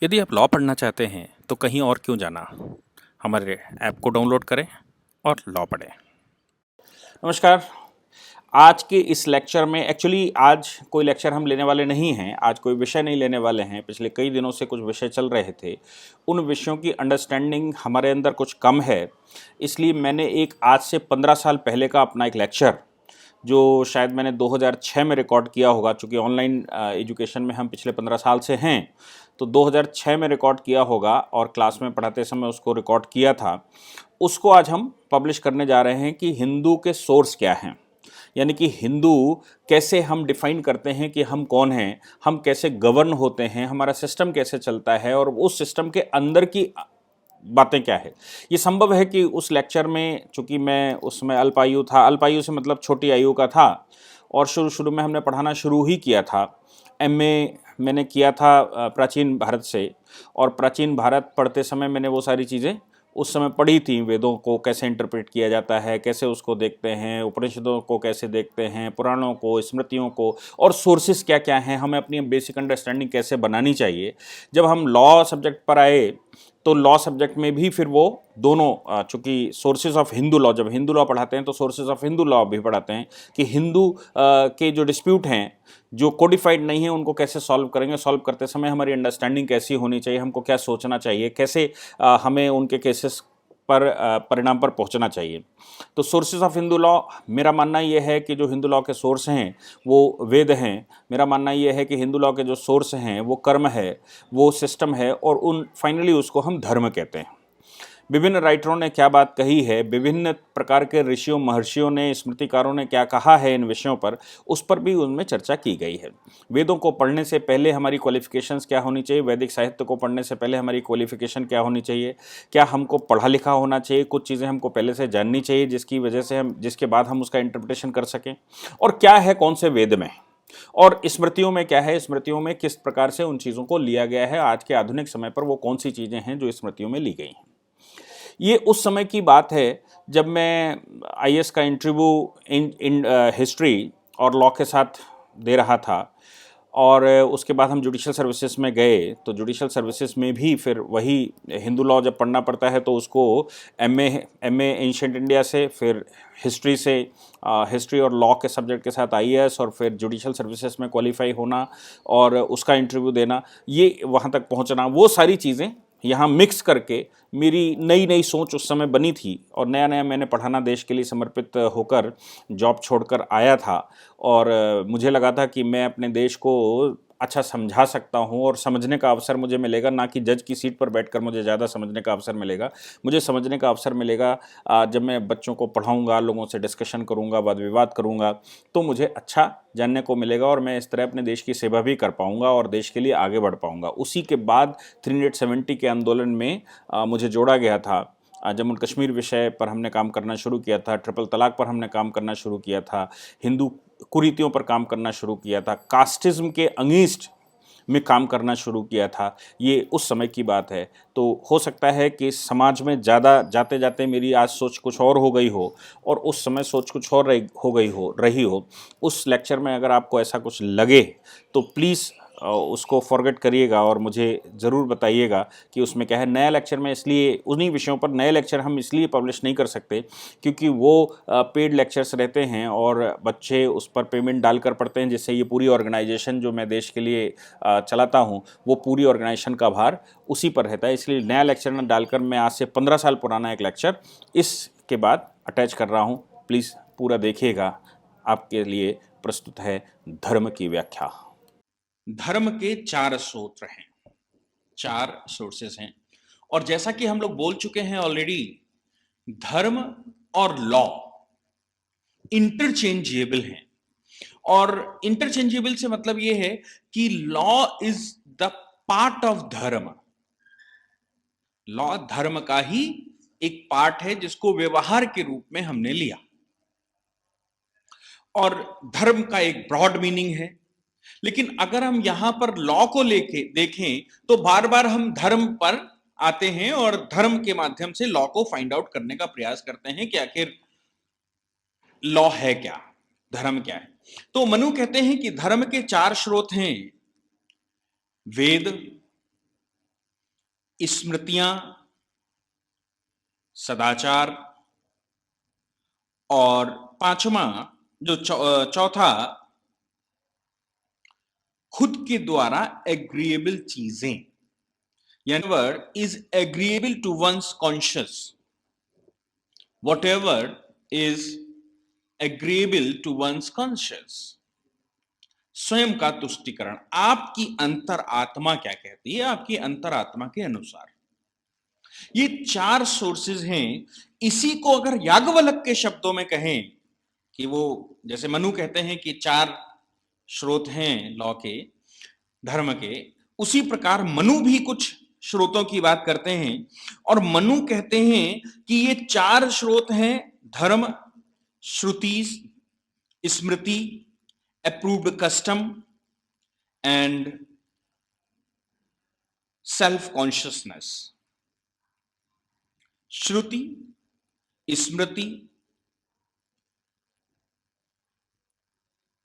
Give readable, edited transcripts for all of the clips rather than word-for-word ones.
यदि आप लॉ पढ़ना चाहते हैं तो कहीं और क्यों जाना। हमारे ऐप को डाउनलोड करें और लॉ पढ़ें। नमस्कार। आज के इस लेक्चर में एक्चुअली आज कोई लेक्चर हम लेने वाले नहीं हैं, आज कोई विषय नहीं लेने वाले हैं। पिछले कई दिनों से कुछ विषय चल रहे थे, उन विषयों की अंडरस्टैंडिंग हमारे अंदर कुछ कम है, इसलिए मैंने एक आज से 15 साल पहले का अपना एक लेक्चर जो शायद मैंने 2006 में रिकॉर्ड किया होगा, चूँकि ऑनलाइन एजुकेशन में हम पिछले 15 साल से हैं, तो 2006 में रिकॉर्ड किया होगा और क्लास में पढ़ाते समय उसको रिकॉर्ड किया था। उसको आज हम पब्लिश करने जा रहे हैं कि हिंदू के सोर्स क्या हैं, यानी कि हिंदू कैसे हम डिफाइन करते हैं कि हम कौन हैं, हम कैसे गवर्न होते हैं, हमारा सिस्टम कैसे चलता है और उस सिस्टम के अंदर की बातें क्या है। ये संभव है कि उस लेक्चर में, चूँकि मैं उसमें अल्पायु था, अल्पायु से मतलब छोटी आयु का था, और शुरू शुरू में हमने पढ़ाना शुरू ही किया था। एमए मैंने किया था प्राचीन भारत से, और प्राचीन भारत पढ़ते समय मैंने वो सारी चीज़ें उस समय पढ़ी थी। वेदों को कैसे इंटरप्रेट किया जाता है, कैसे उसको देखते हैं, उपनिषदों को कैसे देखते हैं, पुराणों को, स्मृतियों को, और सोर्सेस क्या क्या हैं, हमें अपनी बेसिक अंडरस्टैंडिंग कैसे बनानी चाहिए। जब हम लॉ सब्जेक्ट पर आए तो लॉ सब्जेक्ट में भी फिर वो दोनों, चूँकि सोर्सेज ऑफ हिंदू लॉ, जब हिंदू लॉ पढ़ाते हैं तो सोर्सेज ऑफ हिंदू लॉ भी पढ़ाते हैं कि हिंदू के जो डिस्प्यूट हैं, जो कोडिफाइड नहीं है, उनको कैसे सॉल्व करेंगे, सॉल्व करते समय हमारी अंडरस्टैंडिंग कैसी होनी चाहिए, हमको क्या सोचना चाहिए, कैसे हमें उनके केसेस पर परिणाम पर पहुंचना चाहिए। तो सोर्सेज ऑफ हिंदू लॉ, मेरा मानना यह है कि जो हिंदू लॉ के सोर्स हैं वो वेद हैं। मेरा मानना यह है कि हिंदू लॉ के जो सोर्स हैं वो कर्म है, वो सिस्टम है, और उन फाइनली उसको हम धर्म कहते हैं। विभिन्न राइटरों ने क्या बात कही है, विभिन्न प्रकार के ऋषियों महर्षियों ने, स्मृतिकारों ने क्या कहा है इन विषयों पर, उस पर भी उनमें चर्चा की गई है। वेदों को पढ़ने से पहले हमारी क्वालिफिकेशंस क्या होनी चाहिए, वैदिक साहित्य को पढ़ने से पहले हमारी क्वालिफिकेशन क्या होनी चाहिए, क्या हमको पढ़ा लिखा होना चाहिए, कुछ चीज़ें हमको पहले से जाननी चाहिए जिसकी वजह से जिसके बाद हम उसका इंटरप्रिटेशन कर सकें, और क्या है कौन से वेद में, और स्मृतियों में क्या है, स्मृतियों में किस प्रकार से उन चीज़ों को लिया गया है, आज के आधुनिक समय पर वो कौन सी चीज़ें हैं जो स्मृतियों में ली गई हैं। ये उस समय की बात है जब मैं आईएएस का इंटरव्यू इन हिस्ट्री और लॉ के साथ दे रहा था, और उसके बाद हम जुडिशल सर्विसेज में गए। तो जुडिशल सर्विसेज में भी फिर वही हिंदू लॉ जब पढ़ना पड़ता है तो उसको एमए एंशिएंट इंडिया से, फिर हिस्ट्री से, हिस्ट्री और लॉ के सब्जेक्ट के साथ आईएएस, और फिर जुडिशल सर्विसेज में क्वालिफाई होना और उसका इंटरव्यू देना, ये वहाँ तक पहुँचना, वो सारी चीज़ें यहाँ मिक्स करके मेरी नई नई सोच उस समय बनी थी, और नया नया मैंने पढ़ाना देश के लिए समर्पित होकर जॉब छोड़कर आया था, और मुझे लगा था कि मैं अपने देश को अच्छा समझा सकता हूँ और समझने का अवसर मुझे मिलेगा, ना कि जज की सीट पर बैठकर मुझे ज़्यादा समझने का अवसर मिलेगा। मुझे समझने का अवसर मिलेगा जब मैं बच्चों को पढ़ाऊँगा, लोगों से डिस्कशन करूँगा, वाद विवाद करूँगा, तो मुझे अच्छा जानने को मिलेगा, और मैं इस तरह अपने देश की सेवा भी कर पाऊँगा और देश के लिए आगे बढ़ पाऊँगा। उसी के बाद 3870 के आंदोलन में मुझे जोड़ा गया था। जम्मू कश्मीर विषय पर हमने काम करना शुरू किया था, ट्रिपल तलाक पर हमने काम करना शुरू किया था, हिंदू कुरीतियों पर काम करना शुरू किया था, कास्टिज्म के अगेंस्ट में काम करना शुरू किया था। ये उस समय की बात है। तो हो सकता है कि समाज में ज़्यादा जाते जाते मेरी आज सोच कुछ और हो गई हो, और उस समय सोच कुछ और हो गई हो, रही हो। उस लेक्चर में अगर आपको ऐसा कुछ लगे तो प्लीज़ उसको फॉरगेट करिएगा और मुझे ज़रूर बताइएगा कि उसमें क्या है। नया लेक्चर में इसलिए उन्हीं विषयों पर नए लेक्चर हम इसलिए पब्लिश नहीं कर सकते क्योंकि वो पेड लेक्चर्स रहते हैं और बच्चे उस पर पेमेंट डालकर पढ़ते हैं, जिससे ये पूरी ऑर्गेनाइजेशन जो मैं देश के लिए चलाता हूँ, वो पूरी ऑर्गेनाइजेशन का भार उसी पर रहता है। इसलिए नया लेक्चर न डालकर मैं आज से 15 साल पुराना एक लेक्चर इसके बाद अटैच कर रहा हूँ। प्लीज़ पूरा देखिएगा। आपके लिए प्रस्तुत है धर्म की व्याख्या। धर्म के 4 सूत्र हैं, 4 सोर्सेस हैं, और जैसा कि हम लोग बोल चुके हैं ऑलरेडी, धर्म और लॉ इंटरचेंजेबल हैं। और इंटरचेंजेबल से मतलब यह है कि law is the part of धर्म। लॉ धर्म का ही एक पार्ट है जिसको व्यवहार के रूप में हमने लिया, और धर्म का एक ब्रॉड मीनिंग है। लेकिन अगर हम यहां पर लॉ को लेके देखें तो बार बार हम धर्म पर आते हैं और धर्म के माध्यम से लॉ को फाइंड आउट करने का प्रयास करते हैं कि आखिर लॉ है क्या, धर्म क्या है। तो मनु कहते हैं कि धर्म के 4 स्रोत हैं, वेद, स्मृतियां, सदाचार, और पांचवा जो चौथा खुद के द्वारा एग्रीएबल चीजें, यानी word is agreeable to one's conscious, whatever is agreeable to one's conscience। स्वयं का तुष्टिकरण, आपकी अंतर आत्मा क्या कहती है, आपकी अंतर आत्मा के अनुसार। ये चार सोर्सेज हैं। इसी को अगर याज्ञवल्क्य के शब्दों में कहें कि वो, जैसे मनु कहते हैं कि चार स्रोत हैं लॉ के, धर्म के, उसी प्रकार मनु भी कुछ स्रोतों की बात करते हैं। और मनु कहते हैं कि ये चार स्रोत हैं: धर्म, श्रुति, स्मृति, approved custom and self consciousness. श्रुति, स्मृति,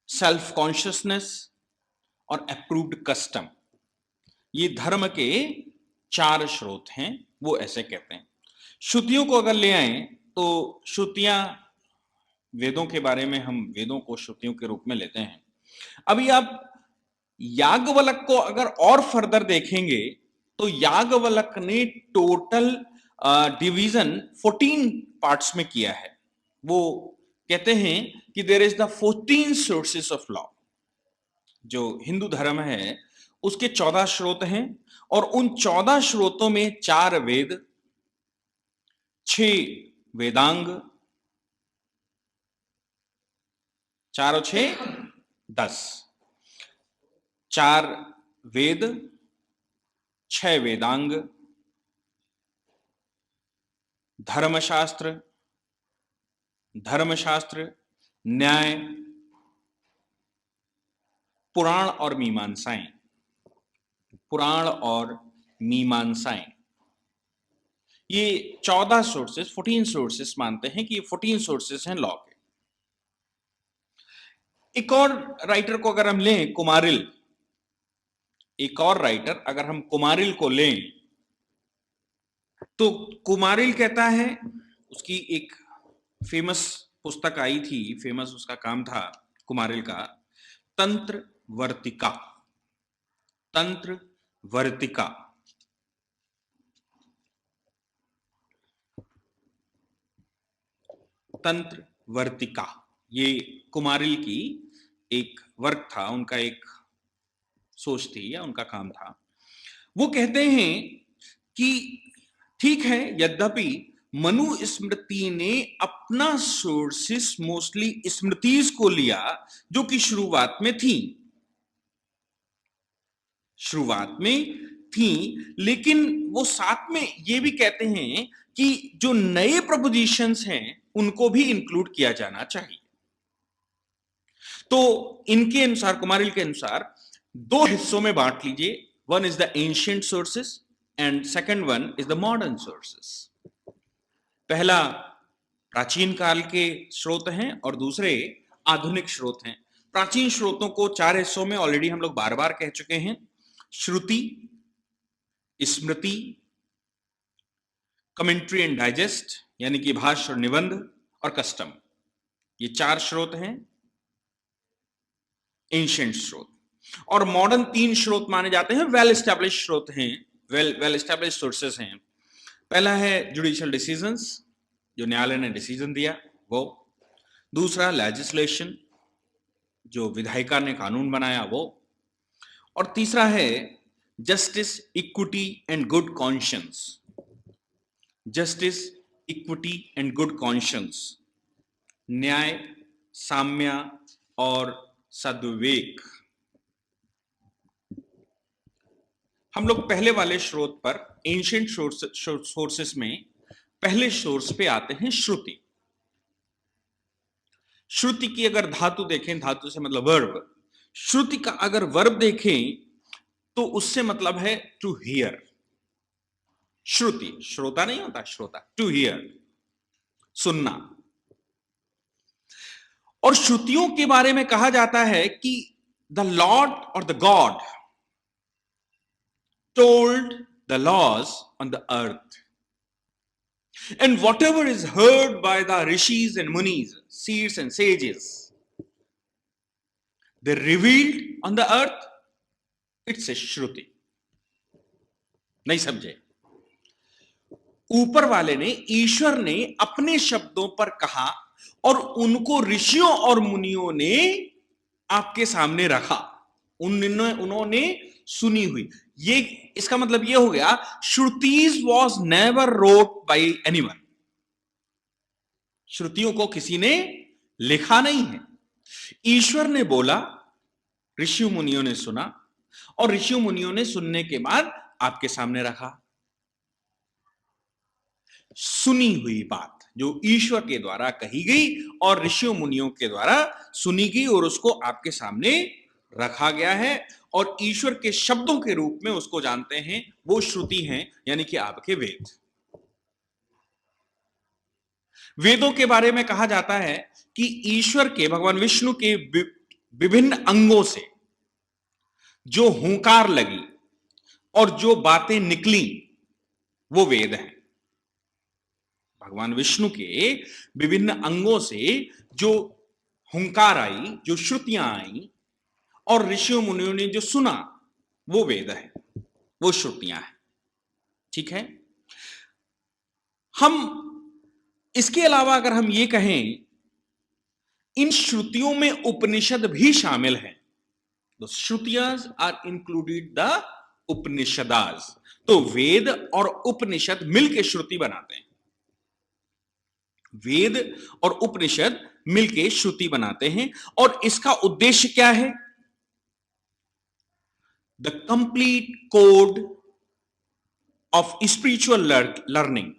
सेल्फ कॉन्शियसनेस और अप्रूव्ड कस्टम, ये धर्म के चार स्रोत हैं, वो ऐसे कहते हैं। श्रुतियों को अगर ले आए तो श्रुतियां, वेदों के बारे में हम वेदों को श्रुतियों के रूप में लेते हैं। अभी आप याज्ञवल्क्य को अगर और फर्दर देखेंगे तो याज्ञवल्क्य ने टोटल डिवीजन 14 पार्ट्स में किया है। वो कहते हैं कि there is the 14 sources of law. जो हिंदू धर्म है उसके 14 स्रोत हैं, और उन 14 स्रोतों में 4 वेद, 6 वेदांग, 4 और 6 10, 4 वेद, 6 वेदांग, धर्मशास्त्र, न्याय, पुराण और मीमांसाएं। ये 14 सोर्सेस, 14 सोर्सेस मानते हैं कि ये 14 सोर्सेस हैं लॉ के। एक और राइटर को अगर हम लें, कुमारिल, एक और राइटर अगर हम कुमारिल को लें तो कुमारिल कहता है, उसकी एक फेमस पुस्तक आई थी, फेमस उसका काम था कुमारिल का, तंत्र वर्तिका। तंत्र वर्तिका, ये कुमारिल की एक वर्क था, उनका एक सोच थी या उनका काम था। वो कहते हैं कि ठीक है, यद्यपि मनु स्मृति ने अपना सोर्सेस मोस्टली स्मृतिज को लिया जो कि शुरुआत में थी, लेकिन वो साथ में ये भी कहते हैं कि जो नए प्रपोजिशंस हैं उनको भी इंक्लूड किया जाना चाहिए। तो इनके अनुसार, कुमारिल के अनुसार, 2 हिस्सों में बांट लीजिए। One is the ancient sources and second one is the modern sources. पहला प्राचीन काल के स्रोत हैं और दूसरे आधुनिक स्रोत हैं। प्राचीन स्रोतों को 4 हिस्सों में ऑलरेडी हम लोग बार बार कह चुके हैं: श्रुति, स्मृति, कमेंट्री एंड डाइजेस्ट यानी कि भाष्य और निबंध, और कस्टम। ये 4 स्रोत हैं एंशिएंट स्रोत। और मॉडर्न 3 स्रोत माने जाते हैं, वेल एस्टैब्लिश्ड स्रोत हैं, वेल एस्टैब्लिश्ड सोर्सेस हैं। पहला है जुडिशियल डिसीजंस, जो न्यायालय ने डिसीजन दिया वो। दूसरा लेजिस्लेशन, जो विधायिका ने कानून बनाया वो। और तीसरा है justice, equity and good conscience. Justice, equity and good conscience, न्याय, साम्य और सद्विवेक। हम लोग पहले वाले स्रोत पर, एंशिएंट सोर्सेस में पहले सोर्स पे आते हैं, श्रुति। श्रुति की अगर धातु देखें, धातु से मतलब वर्ब, श्रुति का अगर वर्ब देखें तो उससे मतलब है टू हियर। श्रुति, श्रोता नहीं होता, श्रोता, टू हियर, सुनना। और श्रुतियों के बारे में कहा जाता है कि द लॉर्ड और the God told the laws on the earth. And whatever is heard by the rishis and munis, seers and sages, they revealed on the earth, it's a shruti. नहीं समझे? ऊपर वाले ने, ईश्वर ने अपने शब्दों पर कहा और उनको ऋषियों और मुनियों ने आपके सामने रखा, उन्होंने सुनी हुई। ये इसका मतलब ये हो गया, shrutis was never wrote by anyone. श्रुतियों को किसी ने लिखा नहीं है, ईश्वर ने बोला, ऋषि मुनियों ने सुना और ऋषि मुनियों ने सुनने के बाद आपके सामने रखा। सुनी हुई बात जो ईश्वर के द्वारा कही गई और ऋषियों मुनियों के द्वारा सुनी गई और उसको आपके सामने रखा गया है, और ईश्वर के शब्दों के रूप में उसको जानते हैं, वो श्रुति हैं, यानी कि आपके वेद। वेदों के बारे में कहा जाता है कि ईश्वर के, भगवान विष्णु के विभिन्न अंगों से जो हुंकार लगी और जो बातें निकली वो वेद है। भगवान विष्णु के विभिन्न अंगों से जो हुंकार आई, जो श्रुतियां आई और ऋषियों मुनियों ने जो सुना, वो वेद है, वो श्रुतियां हैं। ठीक है। हम इसके अलावा अगर हम ये कहें, इन श्रुतियों में उपनिषद भी शामिल हैं। The shrutis are included the Upanishads. तो वेद और उपनिषद मिलके श्रुति बनाते हैं। वेद और उपनिषद मिलके श्रुति बनाते हैं, और इसका उद्देश्य क्या है? The complete code of spiritual learning,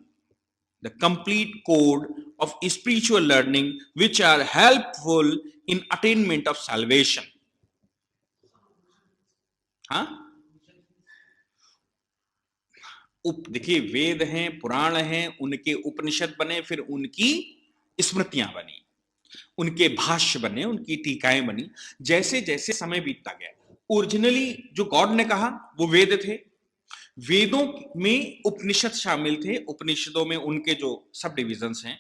the complete code of spiritual learning which are helpful in attainment of salvation. हाँ, देखिए, वेद हैं, पुराण हैं, उनके उपनिषद बने, फिर उनकी स्मृतियां बनी, उनके भाष्य बने, उनकी टीकाएं बनी, जैसे जैसे समय बीतता गया। ओरिजिनली जो गॉड ने कहा वो वेद थे, वेदों में उपनिषद शामिल थे, उपनिषदों में उनके जो सब डिविजन्स हैं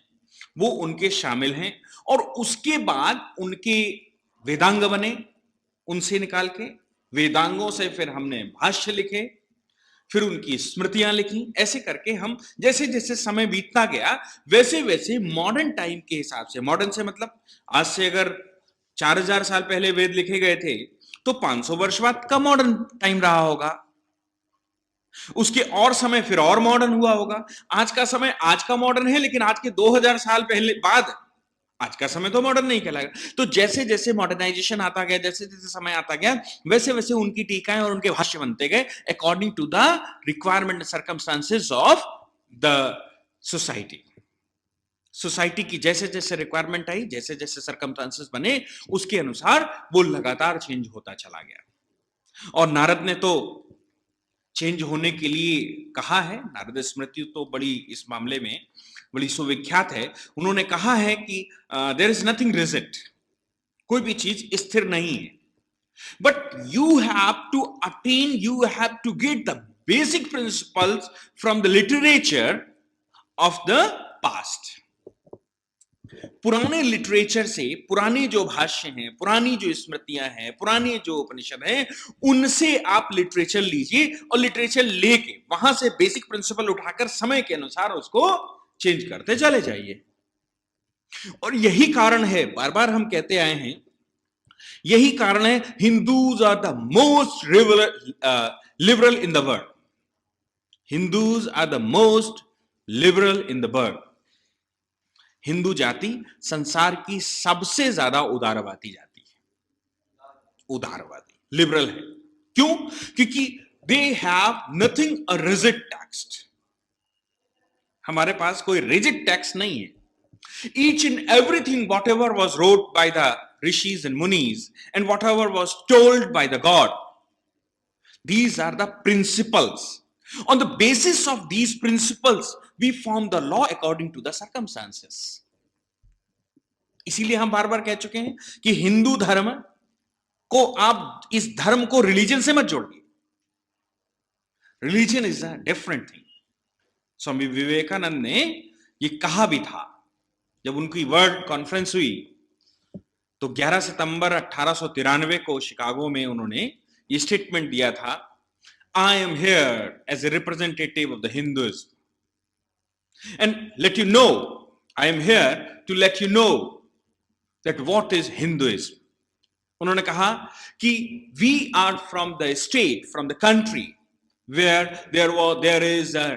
वो उनके शामिल हैं, और उसके बाद उनके वेदांग बने, उनसे निकाल के वेदांगों से फिर हमने भाष्य लिखे, फिर उनकी स्मृतियां लिखी। ऐसे करके हम जैसे जैसे समय बीतता गया वैसे वैसे मॉडर्न टाइम के हिसाब से, मॉडर्न से मतलब आज से अगर 4000 साल पहले वेद लिखे गए थे तो 500 वर्ष बाद का मॉडर्न टाइम रहा होगा, उसके और समय फिर और मॉडर्न हुआ होगा। आज का समय आज का मॉडर्न है, लेकिन आज के 2000 साल पहले बाद आज का समय तो मॉडर्न नहीं कहलाएगा। तो जैसे जैसे मॉडर्नाइजेशन आता गया, जैसे जैसे समय आता गया, वैसे वैसे उनकी टीकाएं और उनके भाष्य बनते गए according to the requirement and circumstances of the society. Society की जैसे जैसे रिक्वायरमेंट आई, जैसे जैसे सर्कमस्टांसेस बने, उसके अनुसार वो लगातार चेंज होता चला गया। और नारद ने तो चेंज होने के लिए कहा है, नारद स्मृति तो बड़ी इस मामले में बड़ी सुविख्यात है। उन्होंने कहा है कि देयर इज नथिंग रिजिड, कोई भी चीज स्थिर नहीं है, but you have to attain, you have to get the basic principles from the literature of the past. पुराने लिटरेचर से, पुराने जो भाष्य हैं, पुरानी जो स्मृतियां हैं, पुराने जो उपनिषद हैं, उनसे आप लिटरेचर लीजिए और लिटरेचर लेके वहां से बेसिक प्रिंसिपल उठाकर समय के अनुसार उसको चेंज करते चले जाइए। और यही कारण है, बार बार हम कहते आए हैं, यही कारण है Hindus are the most liberal in the world. Hindus are the most liberal in the world. Hindu जाति संसार की सबसे ज्यादा उदारवादी जाति है, उदारवादी, लिबरल है। क्यों? क्योंकि they have nothing a rigid text. हमारे पास कोई रिजिड टेक्स्ट नहीं है। Each and everything, whatever was wrote by the rishis and munis, and whatever was told by the God, these are the principles. On the basis of these principles, we form the law according to the circumstances. इसीलिए हम बार बार कह चुके हैं कि हिंदू धर्म को, आप इस धर्म को रिलीजन से मत जोड़िए। Religion is a different thing. Swami Vivekananda ने ये कहा भी था जब उनकी वर्ल्ड कॉन्फ्रेंस हुई, तो 11 सितंबर 1893 को शिकागो में उन्होंने ये स्टेटमेंट दिया था, I am here as a representative of the Hinduism and let you know, I am here to let you know that what is Hinduism. उन्होंने कहा कि we are from the state, from the country where there is a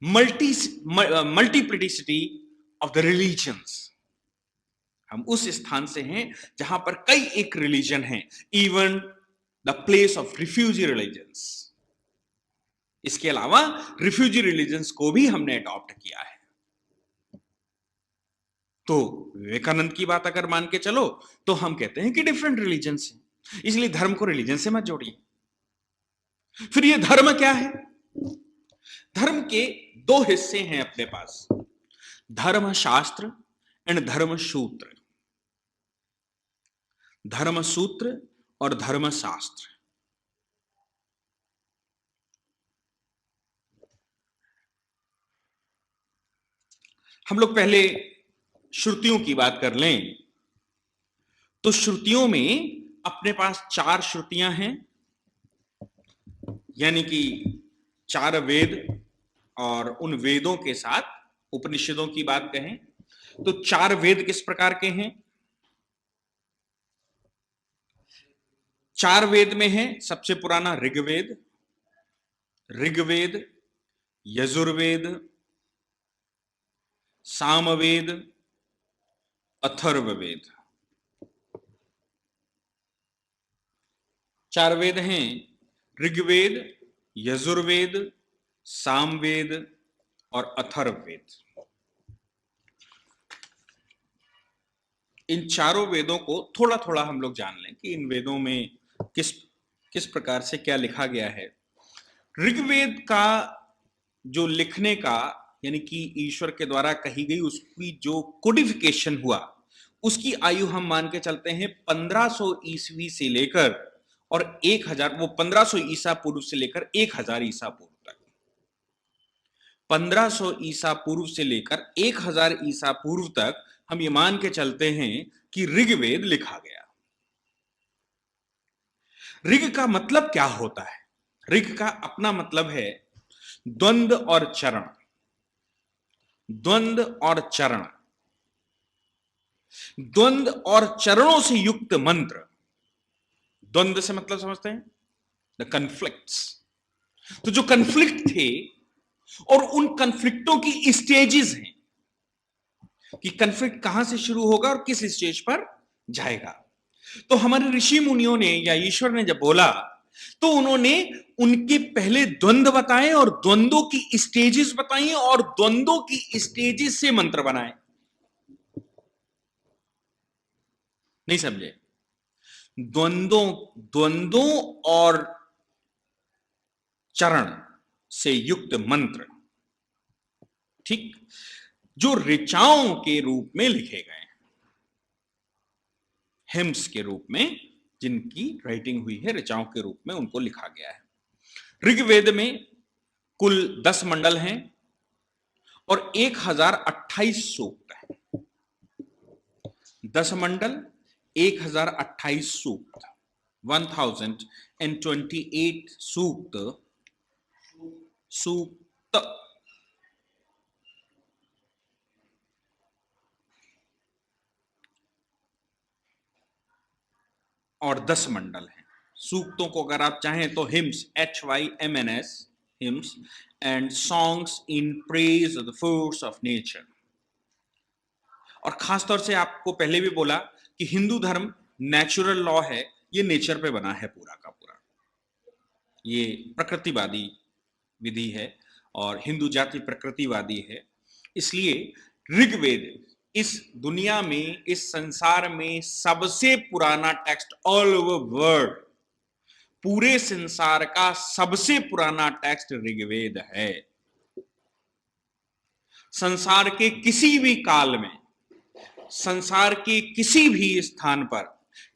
multiplicity of the religions. हम उस स्थान से हैं जहां पर कई एक रिलीजन है, even the place of refugee religions. इसके अलावा रिफ्यूजी रिलीजन्स को भी हमने अडॉप्ट किया है। तो विवेकानंद की बात अगर मान के चलो तो हम कहते हैं कि डिफरेंट रिलीजन्स हैं, इसलिए धर्म को रिलीजन से मत जोड़िए। फिर ये धर्म क्या है? धर्म के दो हिस्से हैं अपने पास, धर्म शास्त्र एंड धर्म सूत्र। धर्म सूत्र और धर्म शास्त्र। हम लोग पहले श्रुतियों की बात कर लें तो श्रुतियों में अपने पास 4 श्रुतियां हैं, यानी कि 4 वेद, और उन वेदों के साथ उपनिषदों की बात कहें तो 4 वेद किस प्रकार के हैं? 4 वेद में है सबसे पुराना ऋग्वेद, यजुर्वेद, सामवेद, अथर्ववेद। 4 वेद हैं, ऋग्वेद, यजुर्वेद, सामवेद और अथर्ववेद। इन चारों वेदों को थोड़ा थोड़ा हम लोग जान लें कि इन वेदों में किस प्रकार से क्या लिखा गया है। ऋग्वेद का जो लिखने का, यानी कि ईश्वर के द्वारा कही गई उसकी जो कोडिफिकेशन हुआ, उसकी आयु हम मान के चलते हैं 1500 ईस्वी से लेकर और 1000, वो 1500 ईसा पूर्व से लेकर 1000 ईसा पूर्व तक। 1500 ईसा पूर्व से लेकर 1000 ईसा पूर्व तक हम ये मान के चलते हैं कि ऋग्वेद लिखा गया। ऋग का मतलब क्या होता है? ऋग का अपना मतलब है द्वंद्व और चरण। द्वंद्व और चरण, द्वंद्व और चरणों से युक्त मंत्र। द्वंद्व से मतलब समझते हैं, द कन्फ्लिक्ट्स। तो जो कन्फ्लिक्ट थे और उन कन्फ्लिक्टों की स्टेजेस हैं कि कन्फ्लिक्ट कहां से शुरू होगा और किस स्टेज पर जाएगा। तो हमारे ऋषि मुनियों ने या ईश्वर ने जब बोला तो उन्होंने उनके पहले द्वंद्व बताए और द्वंद्वों की स्टेजेस बताई और द्वंद्वों की स्टेजेस से मंत्र बनाए। नहीं समझे? द्वंद्वों और चरण से युक्त मंत्र, ठीक, जो ऋचाओं के रूप में लिखे गए, हिम्स के रूप में, जिनकी राइटिंग हुई है ऋचाओं के रूप में, उनको लिखा गया है। ऋग्वेद में कुल 10 मंडल हैं और 1028 सूक्त हैं। 10 मंडल, 1028 सूक्त, 1028 सूक्त, और 10 मंडल हैं। सूक्तों को अगर आप चाहें तो hymns, HYMNS, hymns, and songs in praise of the force of nature. और खासतौर से आपको पहले भी बोला कि हिंदू धर्म नेचुरल लॉ है, ये नेचर पे बना है पूरा का पूरा, ये प्रकृतिवादी विधि है और हिंदू जाति प्रकृतिवादी है। इसलिए ऋग्वेद इस दुनिया में, इस संसार में सबसे पुराना टेक्स्ट ऑल ओवर वर्ल्ड, पूरे संसार का सबसे पुराना टेक्स्ट ऋग्वेद है। संसार के किसी भी काल में, संसार के किसी भी स्थान पर,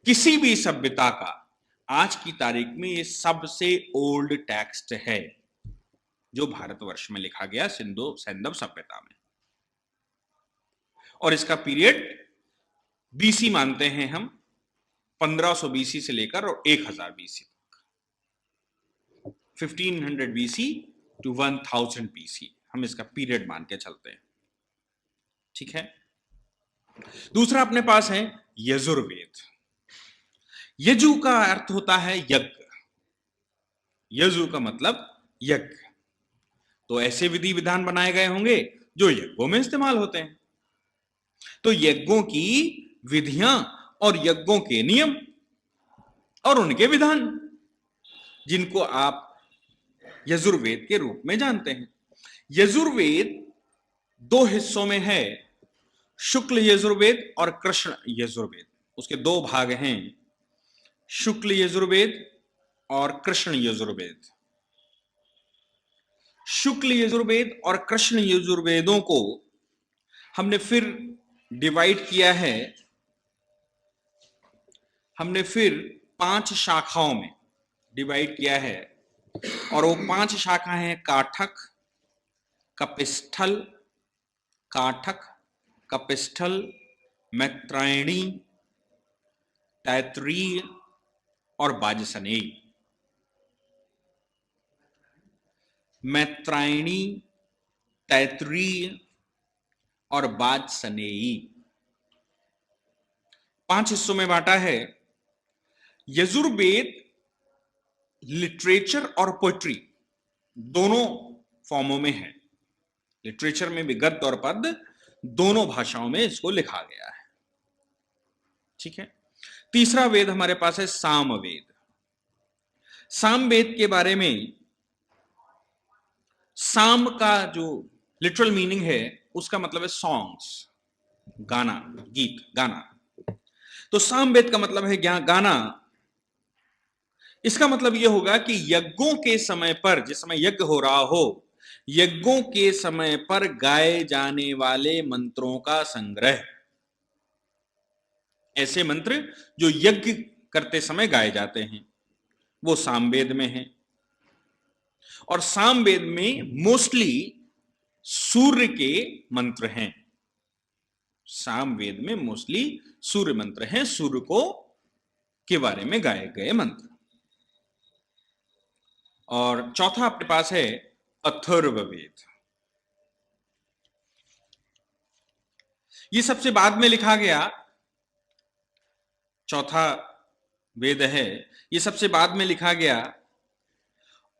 किसी भी सभ्यता का आज की तारीख में ये सबसे ओल्ड टेक्स्ट है। जो भारतवर्ष में लिखा गया सिंधु सैंधव सभ्यता में। और इसका पीरियड बीसी मानते हैं हम, 1500 बीसी से लेकर और 1000 बीसी तक, 1500 बीसी टू 1000 बीसी हम इसका पीरियड मान के चलते हैं। ठीक है। दूसरा अपने पास है यजुर्वेद। यजु का अर्थ होता है यज्ञ। यजु का मतलब यज्ञ। तो ऐसे विधि विधान बनाए गए होंगे जो यज्ञों में इस्तेमाल होते हैं। तो यज्ञों की विधियां और यज्ञों के नियम और उनके विधान, जिनको आप यजुर्वेद के रूप में जानते हैं। यजुर्वेद 2 हिस्सों में है, शुक्ल यजुर्वेद और कृष्ण यजुर्वेद। उसके 2 भाग हैं, शुक्ल यजुर्वेद और कृष्ण यजुर्वेद। शुक्ल यजुर्वेद और कृष्ण यजुर्वेदों को हमने फिर डिवाइड किया है, हमने फिर 5 शाखाओं में डिवाइड किया है। और वो 5 शाखाएं हैं काठक, कपिस्थल, काठक, कपिस्थल, मैत्रायणी, तैत्तिरीय और वाजसनेयी। मैत्रायणी, तैत्तिरीय और वाजसनेयी 5 हिस्सों में बांटा है। यजुर्वेद लिटरेचर और पोएट्री दोनों फॉर्मों में है। लिटरेचर में भी गद्य और पद्य दोनों भाषाओं में इसको लिखा गया है। ठीक है। तीसरा वेद हमारे पास है सामवेद। सामवेद के बारे में, साम का जो लिटरल मीनिंग है उसका मतलब है सॉन्ग्स, गाना, गीत, गाना। तो सामवेद का मतलब है गाना। इसका मतलब यह होगा कि यज्ञों के समय पर, जिस समय यज्ञ हो रहा हो, यज्ञों के समय पर गाए जाने वाले मंत्रों का संग्रह। ऐसे मंत्र जो यज्ञ करते समय गाए जाते हैं वो सामवेद में है। और सामवेद में मोस्टली सूर्य के मंत्र हैं। सामवेद में मोस्टली सूर्य मंत्र हैं, सूर्य को के बारे में गाए गए मंत्र। और चौथा अपने पास है अथर्ववेद। ये सबसे बाद में लिखा गया चौथा वेद है, ये सबसे बाद में लिखा गया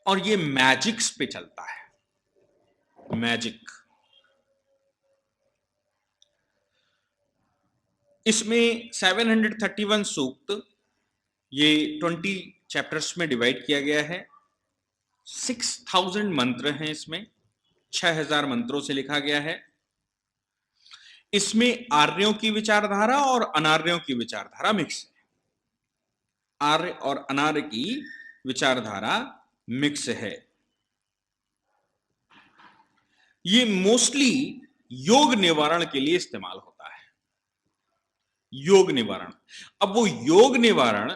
और ये मैजिक्स पे चलता है। मैजिक, इसमें 731 सूक्त, ये 20 चैप्टर्स में डिवाइड किया गया है। 6000 मंत्र हैं इसमें, 6000 मंत्रों से लिखा गया है। इसमें आर्यों की विचारधारा और अनार्यों की विचारधारा मिक्स है। आर्य और अनार्य की विचारधारा मिक्स है। ये मोस्टली योग निवारण के लिए इस्तेमाल होता है। योग निवारण। अब वो योग निवारण,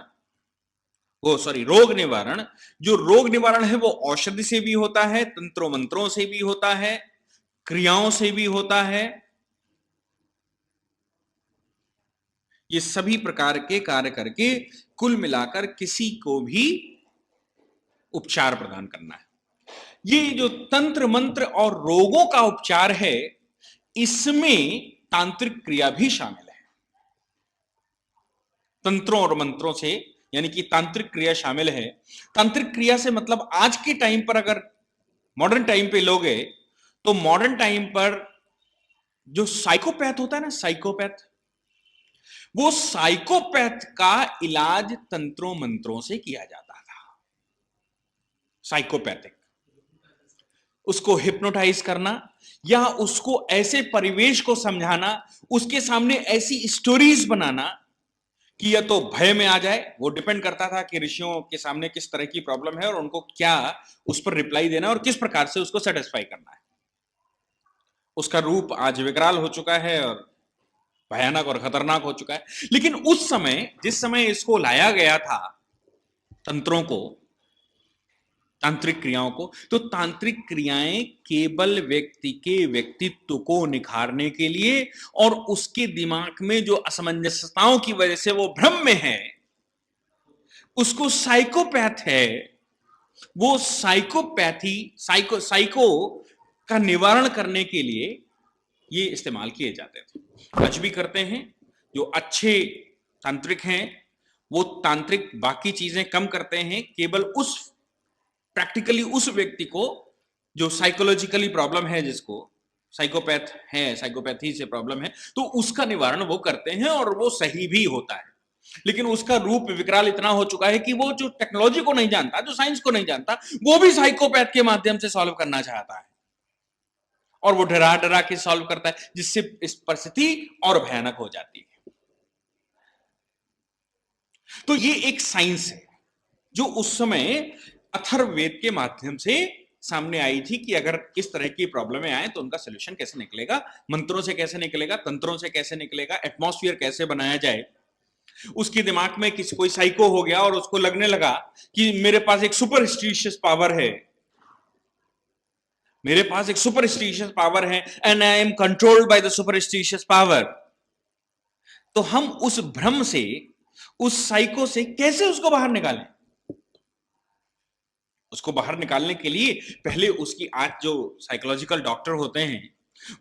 रोग निवारण, जो रोग निवारण है वो औषधि से भी होता है, तंत्रों मंत्रों से भी होता है, क्रियाओं से भी होता है। ये सभी प्रकार के कार्य करके कुल मिलाकर किसी को भी उपचार प्रदान करना है। ये जो तंत्र मंत्र और रोगों का उपचार है, इसमें तांत्रिक क्रिया भी शामिल है। तंत्रों और मंत्रों से, यानी कि तांत्रिक क्रिया शामिल है। तांत्रिक क्रिया से मतलब आज के टाइम पर अगर मॉडर्न टाइम पे लोगे तो मॉडर्न टाइम पर जो साइकोपैथ होता है ना, साइकोपैथ, वो साइकोपैथ का इलाज तंत्रों मंत्रों से किया जाता था। साइकोपैथिक, उसको हिप्नोटाइज करना या उसको ऐसे परिवेश को समझाना, उसके सामने ऐसी स्टोरीज बनाना कि या तो भय में आ जाए। वो डिपेंड करता था कि ऋषियों के सामने किस तरह की प्रॉब्लम है और उनको क्या उस पर रिप्लाई देना और किस प्रकार से उसको सेटिस्फाई करना है। उसका रूप आज विकराल हो चुका है और भयानक और खतरनाक हो चुका है। लेकिन उस समय, जिस समय इसको लाया गया था तंत्रों को, तांत्रिक क्रियाओं को। तो तांत्रिक क्रियाएं केवल व्यक्ति के व्यक्तित्व को निखारने के लिए और उसके दिमाग में जो असमंजसताओं की वजह से वो भ्रम में है, उसको साइकोपैथ है, वो साइकोपैथी साइको का निवारण करने के लिए ये इस्तेमाल किए जाते थे। आज भी करते हैं। जो अच्छे तांत्रिक हैं वो तांत्रिक बाकी चीजें कम करते हैं, केवल उस प्रैक्टिकली उस व्यक्ति को जो साइकोलॉजिकली प्रॉब्लम है, जिसको साइकोपैथ है, साइकोपैथी से प्रॉब्लम है, तो उसका निवारण वो करते हैं और वो सही भी होता है। लेकिन उसका रूप विकराल इतना हो चुका है कि वो जो टेक्नोलॉजी को नहीं जानता, जो साइंस को नहीं जानता, वो भी साइकोपैथ के माध्यम से सॉल्व करना चाहता है और वो डरा डरा के सॉल्व करता है, जिससे इस परिस्थिति और भयानक हो जाती है। तो ये एक साइंस है जो उस समय अथर्ववेद के माध्यम से सामने आई थी कि अगर इस तरह की प्रॉब्लमें आए तो उनका सोल्यूशन कैसे निकलेगा, मंत्रों से कैसे निकलेगा, तंत्रों से कैसे निकलेगा, एटमॉस्फेयर कैसे बनाया जाए। उसके दिमाग में किसी कोई साइको हो गया और उसको लगने लगा कि मेरे पास एक सुपरस्टिशियस पावर है, मेरे पास एक सुपरस्टिशियस पावर है and I am controlled by the superstitious power. तो हम उस भ्रम से, उस साइको से कैसे उसको बाहर निकालें? उसको बाहर निकालने के लिए पहले उसकी, आज जो साइकोलॉजिकल डॉक्टर होते हैं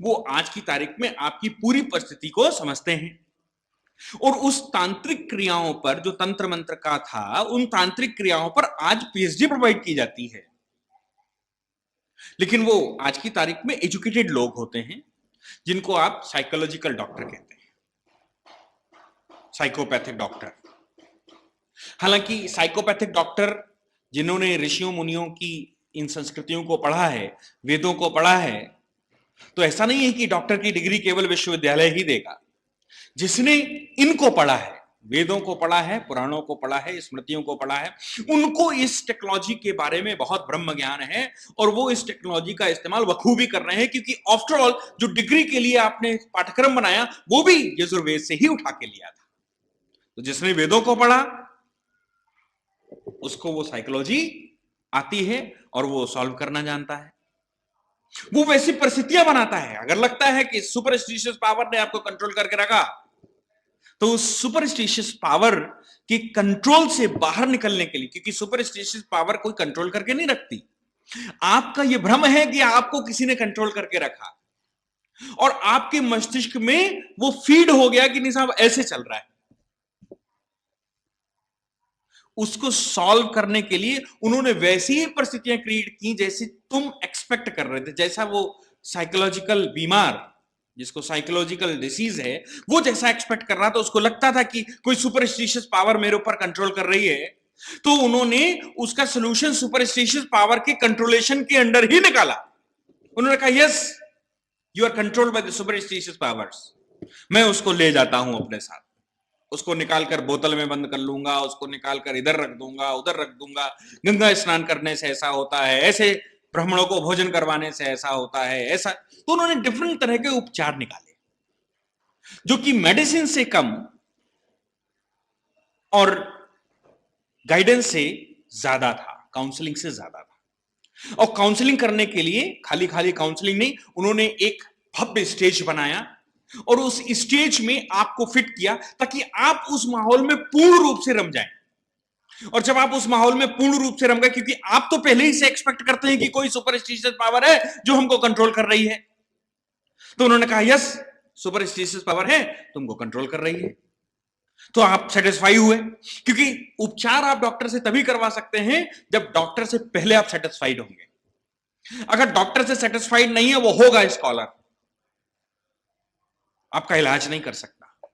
वो आज की तारीख में आपकी पूरी परिस्थिति को समझते हैं और उस तांत्रिक क्रियाओं पर, जो तंत्र मंत्र का था, उन तांत्रिक क्रियाओं पर आज पीएचडी प्रोवाइड की जाती है। लेकिन वो आज की तारीख में एजुकेटेड लोग होते हैं जिनको आप साइकोलॉजिकल डॉक्टर कहते हैं, साइकोपैथिक डॉक्टर। हालांकि साइकोपैथिक डॉक्टर जिन्होंने ऋषियों मुनियों की इन संस्कृतियों को पढ़ा है, वेदों को पढ़ा है, तो ऐसा नहीं है कि डॉक्टर की डिग्री केवल विश्वविद्यालय ही देगा। जिसने इनको पढ़ा है, वेदों को पढ़ा है, पुराणों को पढ़ा है, स्मृतियों को पढ़ा है, उनको इस टेक्नोलॉजी के बारे में बहुत ब्रह्म ज्ञान है और वो इस टेक्नोलॉजी का इस्तेमाल बखूबी कर रहे हैं, क्योंकि आफ्टर ऑल जो डिग्री के लिए आपने पाठ्यक्रम बनाया वो भी यजुर्वेद से ही उठा के लिया था। तो जिसने वेदों को पढ़ा उसको वो साइकोलॉजी आती है और वो सॉल्व करना जानता है। वो वैसी परिस्थितियां बनाता है। अगर लगता है कि सुपरस्टिशियस पावर ने आपको कंट्रोल करके रखा, तो उस सुपरस्टिशियस पावर के कंट्रोल से बाहर निकलने के लिए, क्योंकि सुपरस्टिशियस पावर कोई कंट्रोल करके नहीं रखती, आपका यह भ्रम है कि आपको किसी ने कंट्रोल करके रखा और आपके मस्तिष्क में वो फीड हो गया कि नहीं साहब ऐसे चल रहा है। उसको सॉल्व करने के लिए उन्होंने वैसी ही परिस्थितियां क्रिएट की जैसी तुम एक्सपेक्ट कर रहे थे। जैसा वो साइकोलॉजिकल बीमार, जिसको साइकोलॉजिकल डिसीज है, वो जैसा एक्सपेक्ट कर रहा था, उसको लगता था कि कोई सुपरस्टिशियस पावर मेरे ऊपर कंट्रोल कर रही है, तो उन्होंने उसका सोल्यूशन सुपरस्टिशियस पावर के कंट्रोलेशन के अंडर ही निकाला। उन्होंने कहा yes, you are controlled by the superstitious powers, मैं उसको ले जाता हूं अपने साथ, उसको निकालकर बोतल में बंद कर लूंगा, उसको निकालकर इधर रख दूंगा, उधर रख दूंगा, गंगा स्नान करने से ऐसा होता है, ऐसे ब्राह्मणों को भोजन करवाने से ऐसा होता है, ऐसा। तो उन्होंने डिफरेंट तरह के उपचार निकाले जो कि मेडिसिन से कम और गाइडेंस से ज्यादा था, काउंसलिंग से ज्यादा था। और काउंसलिंग करने के लिए खाली खाली काउंसलिंग नहीं, उन्होंने एक भव्य स्टेज बनाया और उस स्टेज में आपको फिट किया ताकि आप उस माहौल में पूर्ण रूप से रम जाएं। और जब आप उस माहौल में पूर्ण रूप से रम गए, क्योंकि आप तो पहले ही से एक्सपेक्ट करते हैं कि कोई सुपरस्टिशियस पावर है जो हमको कंट्रोल कर रही है, तो उन्होंने कहा यस, सुपरस्टिशियस पावर है, तुमको कंट्रोल कर रही है। तो आप सेटिस्फाई हुए, क्योंकि उपचार आप डॉक्टर से तभी करवा सकते हैं जब डॉक्टर से पहले आप सेटिस्फाइड होंगे। अगर डॉक्टर से सेटिस्फाइड नहीं है, वो होगा स्कॉलर, आपका इलाज नहीं कर सकता,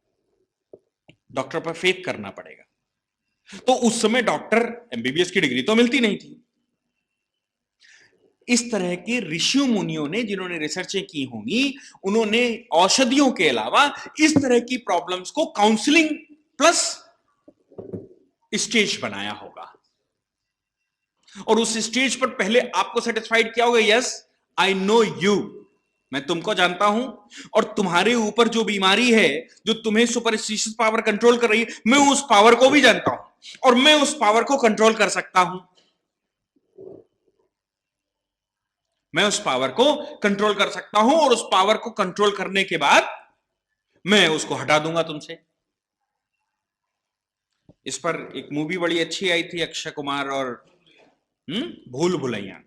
डॉक्टर पर फेथ करना पड़ेगा। तो उस समय डॉक्टर एमबीबीएस की डिग्री तो मिलती नहीं थी। इस तरह के ऋषियों मुनियों ने, जिन्होंने रिसर्चें की होंगी, उन्होंने औषधियों के अलावा इस तरह की प्रॉब्लम्स को काउंसलिंग प्लस स्टेज बनाया होगा और उस स्टेज पर पहले आपको सेटिस्फाइड किया होगा, यस आई नो यू, मैं तुमको जानता हूं और तुम्हारे ऊपर जो बीमारी है, जो तुम्हें सुपरस्टिशियस पावर कंट्रोल कर रही है, मैं उस पावर को भी जानता हूं और मैं उस पावर को कंट्रोल कर सकता हूं। मैं उस पावर को कंट्रोल कर सकता हूं और उस पावर को कंट्रोल करने के बाद मैं उसको हटा दूंगा तुमसे। इस पर एक मूवी बड़ी अच्छी आई थी, अक्षय कुमार और भूल भुलैया।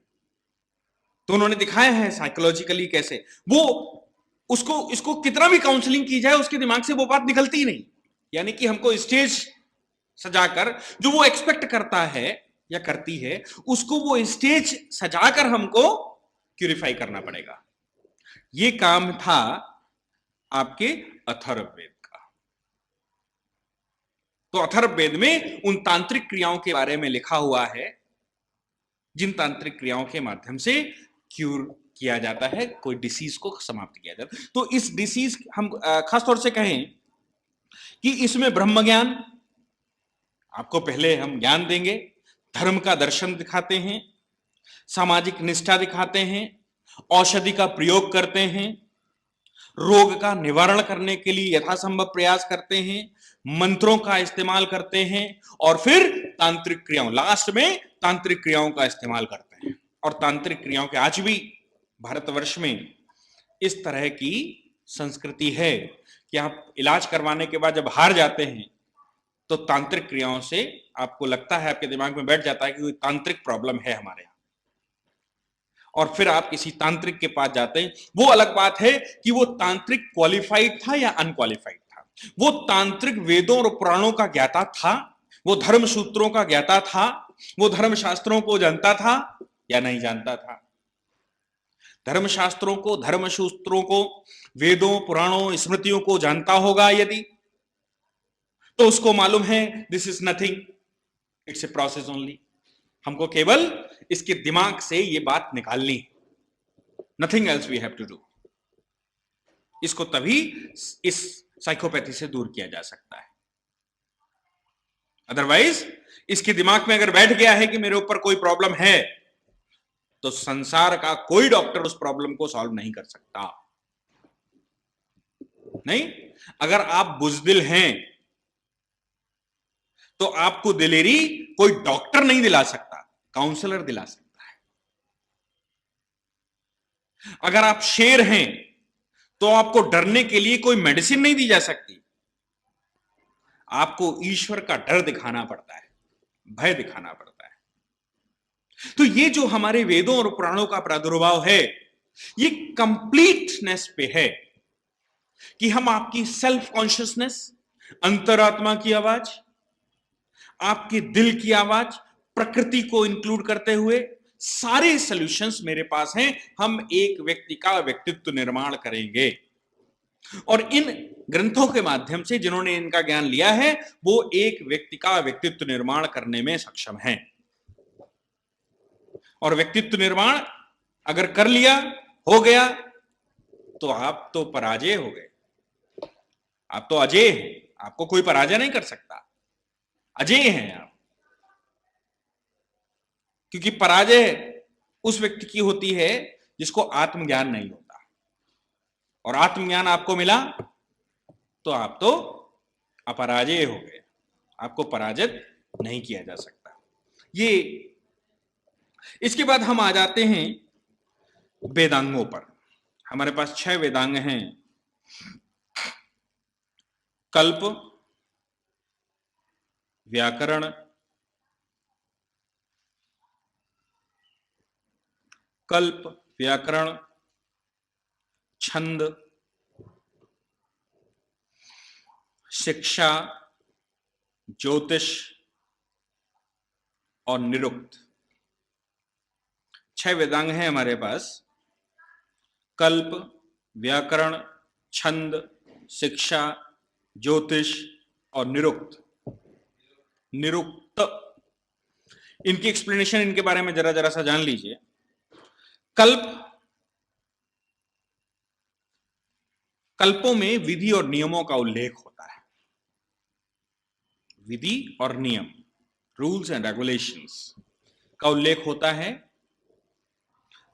तो उन्होंने दिखाया है साइकोलॉजिकली कैसे वो उसको इसको कितना भी काउंसलिंग की जाए उसके दिमाग से वो बात निकलती ही नहीं। यानी कि हमको स्टेज सजाकर जो वो एक्सपेक्ट करता है या करती है उसको वो स्टेज सजाकर हमको प्यूरिफाई करना पड़ेगा। ये काम था आपके अथर्ववेद का। तो अथर्ववेद में उन तांत्रिक क्रियाओं के बारे में लिखा हुआ है जिन तांत्रिक क्रियाओं के माध्यम से क्यूर किया जाता है, कोई डिसीज को समाप्त किया जाता है। तो इस डिसीज हम खासतौर से कहें कि इसमें ब्रह्म ज्ञान आपको पहले हम ज्ञान देंगे, धर्म का दर्शन दिखाते हैं, सामाजिक निष्ठा दिखाते हैं, औषधि का प्रयोग करते हैं, रोग का निवारण करने के लिए यथासंभव प्रयास करते हैं, मंत्रों का इस्तेमाल करते हैं और फिर तांत्रिक क्रियाओं, लास्ट में तांत्रिक क्रियाओं का इस्तेमाल करते हैं। और तांत्रिक क्रियाओं के आज भी भारतवर्ष में इस तरह की संस्कृति है कि आप इलाज करवाने के बाद जब हार जाते हैं तो तांत्रिक क्रियाओं से आपको लगता है, आपके दिमाग में बैठ जाता है कि कोई तांत्रिक प्रॉब्लम है हमारे यहां, और फिर आप किसी तांत्रिक के पास जाते हैं। वो अलग बात है कि वो तांत्रिक क्वालिफाइड था या अनक्वालिफाइड था, वो तांत्रिक वेदों और पुराणों का ज्ञाता था, वो धर्म सूत्रों का ज्ञाता था, वो धर्म शास्त्रों को जानता था या नहीं जानता था। धर्मशास्त्रों को, धर्म सूत्रों को, वेदों पुराणों स्मृतियों को जानता होगा यदि, तो उसको मालूम है this is nothing, it's a process only. हमको केवल इसके दिमाग से ये बात निकालनी है, nothing else we have to do. इसको तभी इस साइकोपैथी से दूर किया जा सकता है। अदरवाइज इसके दिमाग में अगर बैठ गया है कि मेरे ऊपर कोई प्रॉब्लम है तो संसार का कोई डॉक्टर उस प्रॉब्लम को सॉल्व नहीं कर सकता। नहीं, अगर आप बुजदिल हैं तो आपको दिलेरी कोई डॉक्टर नहीं दिला सकता, काउंसलर दिला सकता है। अगर आप शेर हैं तो आपको डरने के लिए कोई मेडिसिन नहीं दी जा सकती, आपको ईश्वर का डर दिखाना पड़ता है, भय दिखाना पड़ता है। तो ये जो हमारे वेदों और पुराणों का प्रादुर्भाव है ये कंप्लीटनेस पे है कि हम आपकी सेल्फ कॉन्शियसनेस, अंतरात्मा की आवाज, आपके दिल की आवाज, प्रकृति को इंक्लूड करते हुए सारे सॉल्यूशंस मेरे पास हैं। हम एक व्यक्ति का व्यक्तित्व निर्माण करेंगे और इन ग्रंथों के माध्यम से जिन्होंने इनका ज्ञान लिया है वो एक व्यक्ति का व्यक्तित्व निर्माण करने में सक्षम हैं। और व्यक्तित्व निर्माण अगर कर लिया, हो गया, तो आप तो पराजय हो गए, आप तो अजय हैं, आपको कोई पराजय नहीं कर सकता, अजय हैं आप। क्योंकि पराजय उस व्यक्ति की होती है जिसको आत्मज्ञान नहीं होता, और आत्मज्ञान आपको मिला तो आप तो अपराजय हो गए, आपको पराजित नहीं किया जा सकता। ये इसके बाद हम आ जाते हैं वेदांगों पर। हमारे पास 6 वेदांग हैं। कल्प, व्याकरण, कल्प, व्याकरण, छंद, शिक्षा, ज्योतिष और निरुक्त। 6 वेदांग हैं हमारे पास। कल्प, व्याकरण, छंद, शिक्षा, ज्योतिष और निरुक्त। निरुक्त, इनकी एक्सप्लेनेशन, इनके बारे में जरा जरा सा जान लीजिए। कल्प, कल्पों में विधि और नियमों का उल्लेख होता है। विधि और नियम, रूल्स एंड रेगुलेशंस का उल्लेख होता है।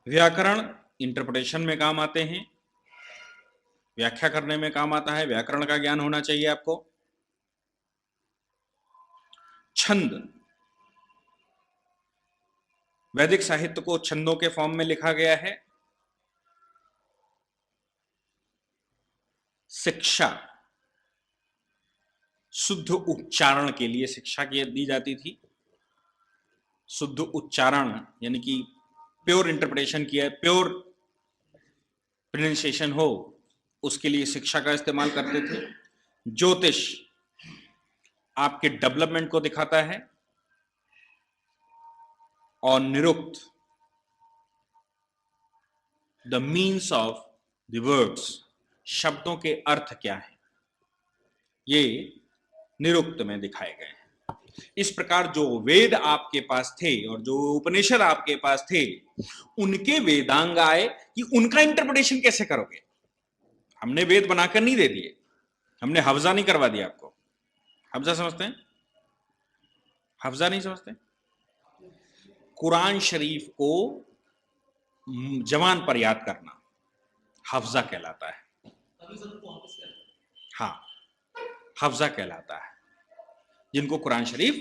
व्याकरण इंटरप्रिटेशन में काम आते हैं, व्याख्या करने में काम आता है, व्याकरण का ज्ञान होना चाहिए आपको। छंद, वैदिक साहित्य को छंदों के फॉर्म में लिखा गया है, शिक्षा, शुद्ध उच्चारण के लिए शिक्षा दी जाती थी। शुद्ध उच्चारण यानी कि प्योर इंटरप्रिटेशन किया, प्योर प्रोनाउंसिएशन हो, उसके लिए शिक्षा का इस्तेमाल करते थे। ज्योतिष आपके डेवलपमेंट को दिखाता है, और Nirukta the means of the words, शब्दों के अर्थ क्या है, ये निरुक्त में दिखाए गए हैं। इस प्रकार जो वेद आपके पास थे और जो उपनिषद आपके पास थे, उनके वेदांग आए कि उनका इंटरप्रिटेशन कैसे करोगे। हमने वेद बनाकर नहीं दे दिए, हमने हफ्जा नहीं करवा दिया आपको। हफ्जा समझते हैं? हफ्जा नहीं समझते? कुरान शरीफ को जबान पर याद करना हफ्जा कहलाता है। हाँ, हफ्जा कहलाता है जिनको कुरान शरीफ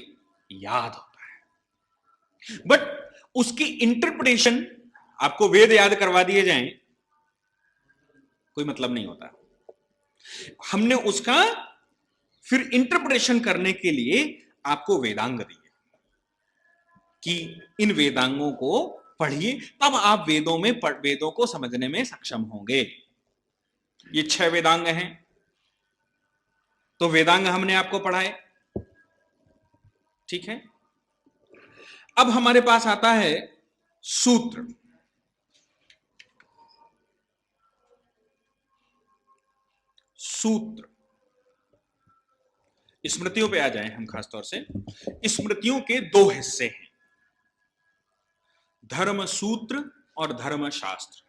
याद होता है। बट उसकी इंटरप्रिटेशन आपको वेद याद करवा दिए जाएं, कोई मतलब नहीं होता। हमने उसका फिर इंटरप्रिटेशन करने के लिए आपको वेदांग दिए कि इन वेदांगों को पढ़िए, तब आप वेदों को समझने में सक्षम होंगे। ये 6 वेदांग हैं, तो वेदांग हमने आपको पढ़ाए, ठीक है। अब हमारे पास आता है सूत्र। सूत्र स्मृतियों पे आ जाएं हम खासतौर से। स्मृतियों के 2 हिस्से हैं, धर्म सूत्र और धर्म शास्त्र।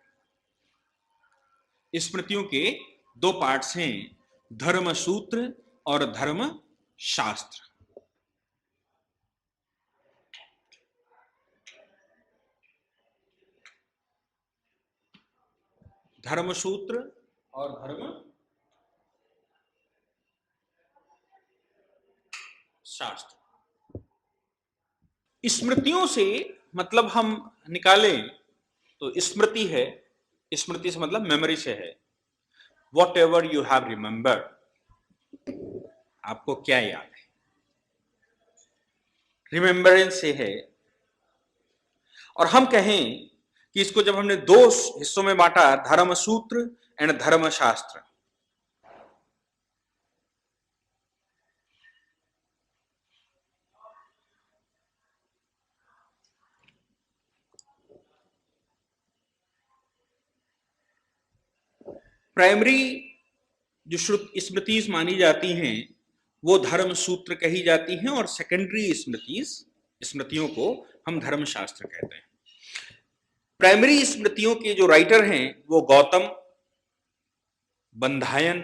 स्मृतियों के 2 पार्ट्स हैं, धर्म सूत्र और धर्म शास्त्र। धर्म सूत्र और धर्म शास्त्र। स्मृतियों से मतलब हम निकालें तो स्मृति है, स्मृति से मतलब मेमोरी से है, what ever you have remember, आपको क्या याद है, रिमेंबरेंस से है। और हम कहें कि इसको जब हमने 2 हिस्सों में बांटा, धर्म सूत्र एंड धर्म शास्त्र, प्राइमरी जो स्मृति मानी जाती हैं वो धर्म सूत्र कही जाती हैं, और सेकेंडरी स्मृतियों को हम धर्मशास्त्र कहते हैं। प्राइमरी स्मृतियों के जो राइटर हैं वो गौतम, बंधायन,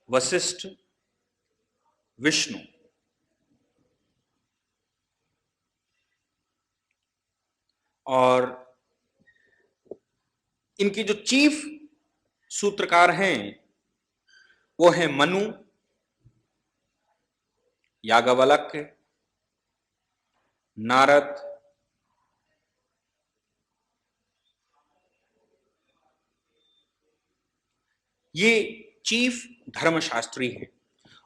वशिष्ठ, विष्णु। और इनके जो चीफ सूत्रकार हैं वो हैं मनु, याज्ञवल्क्य, नारद, ये चीफ धर्मशास्त्री हैं।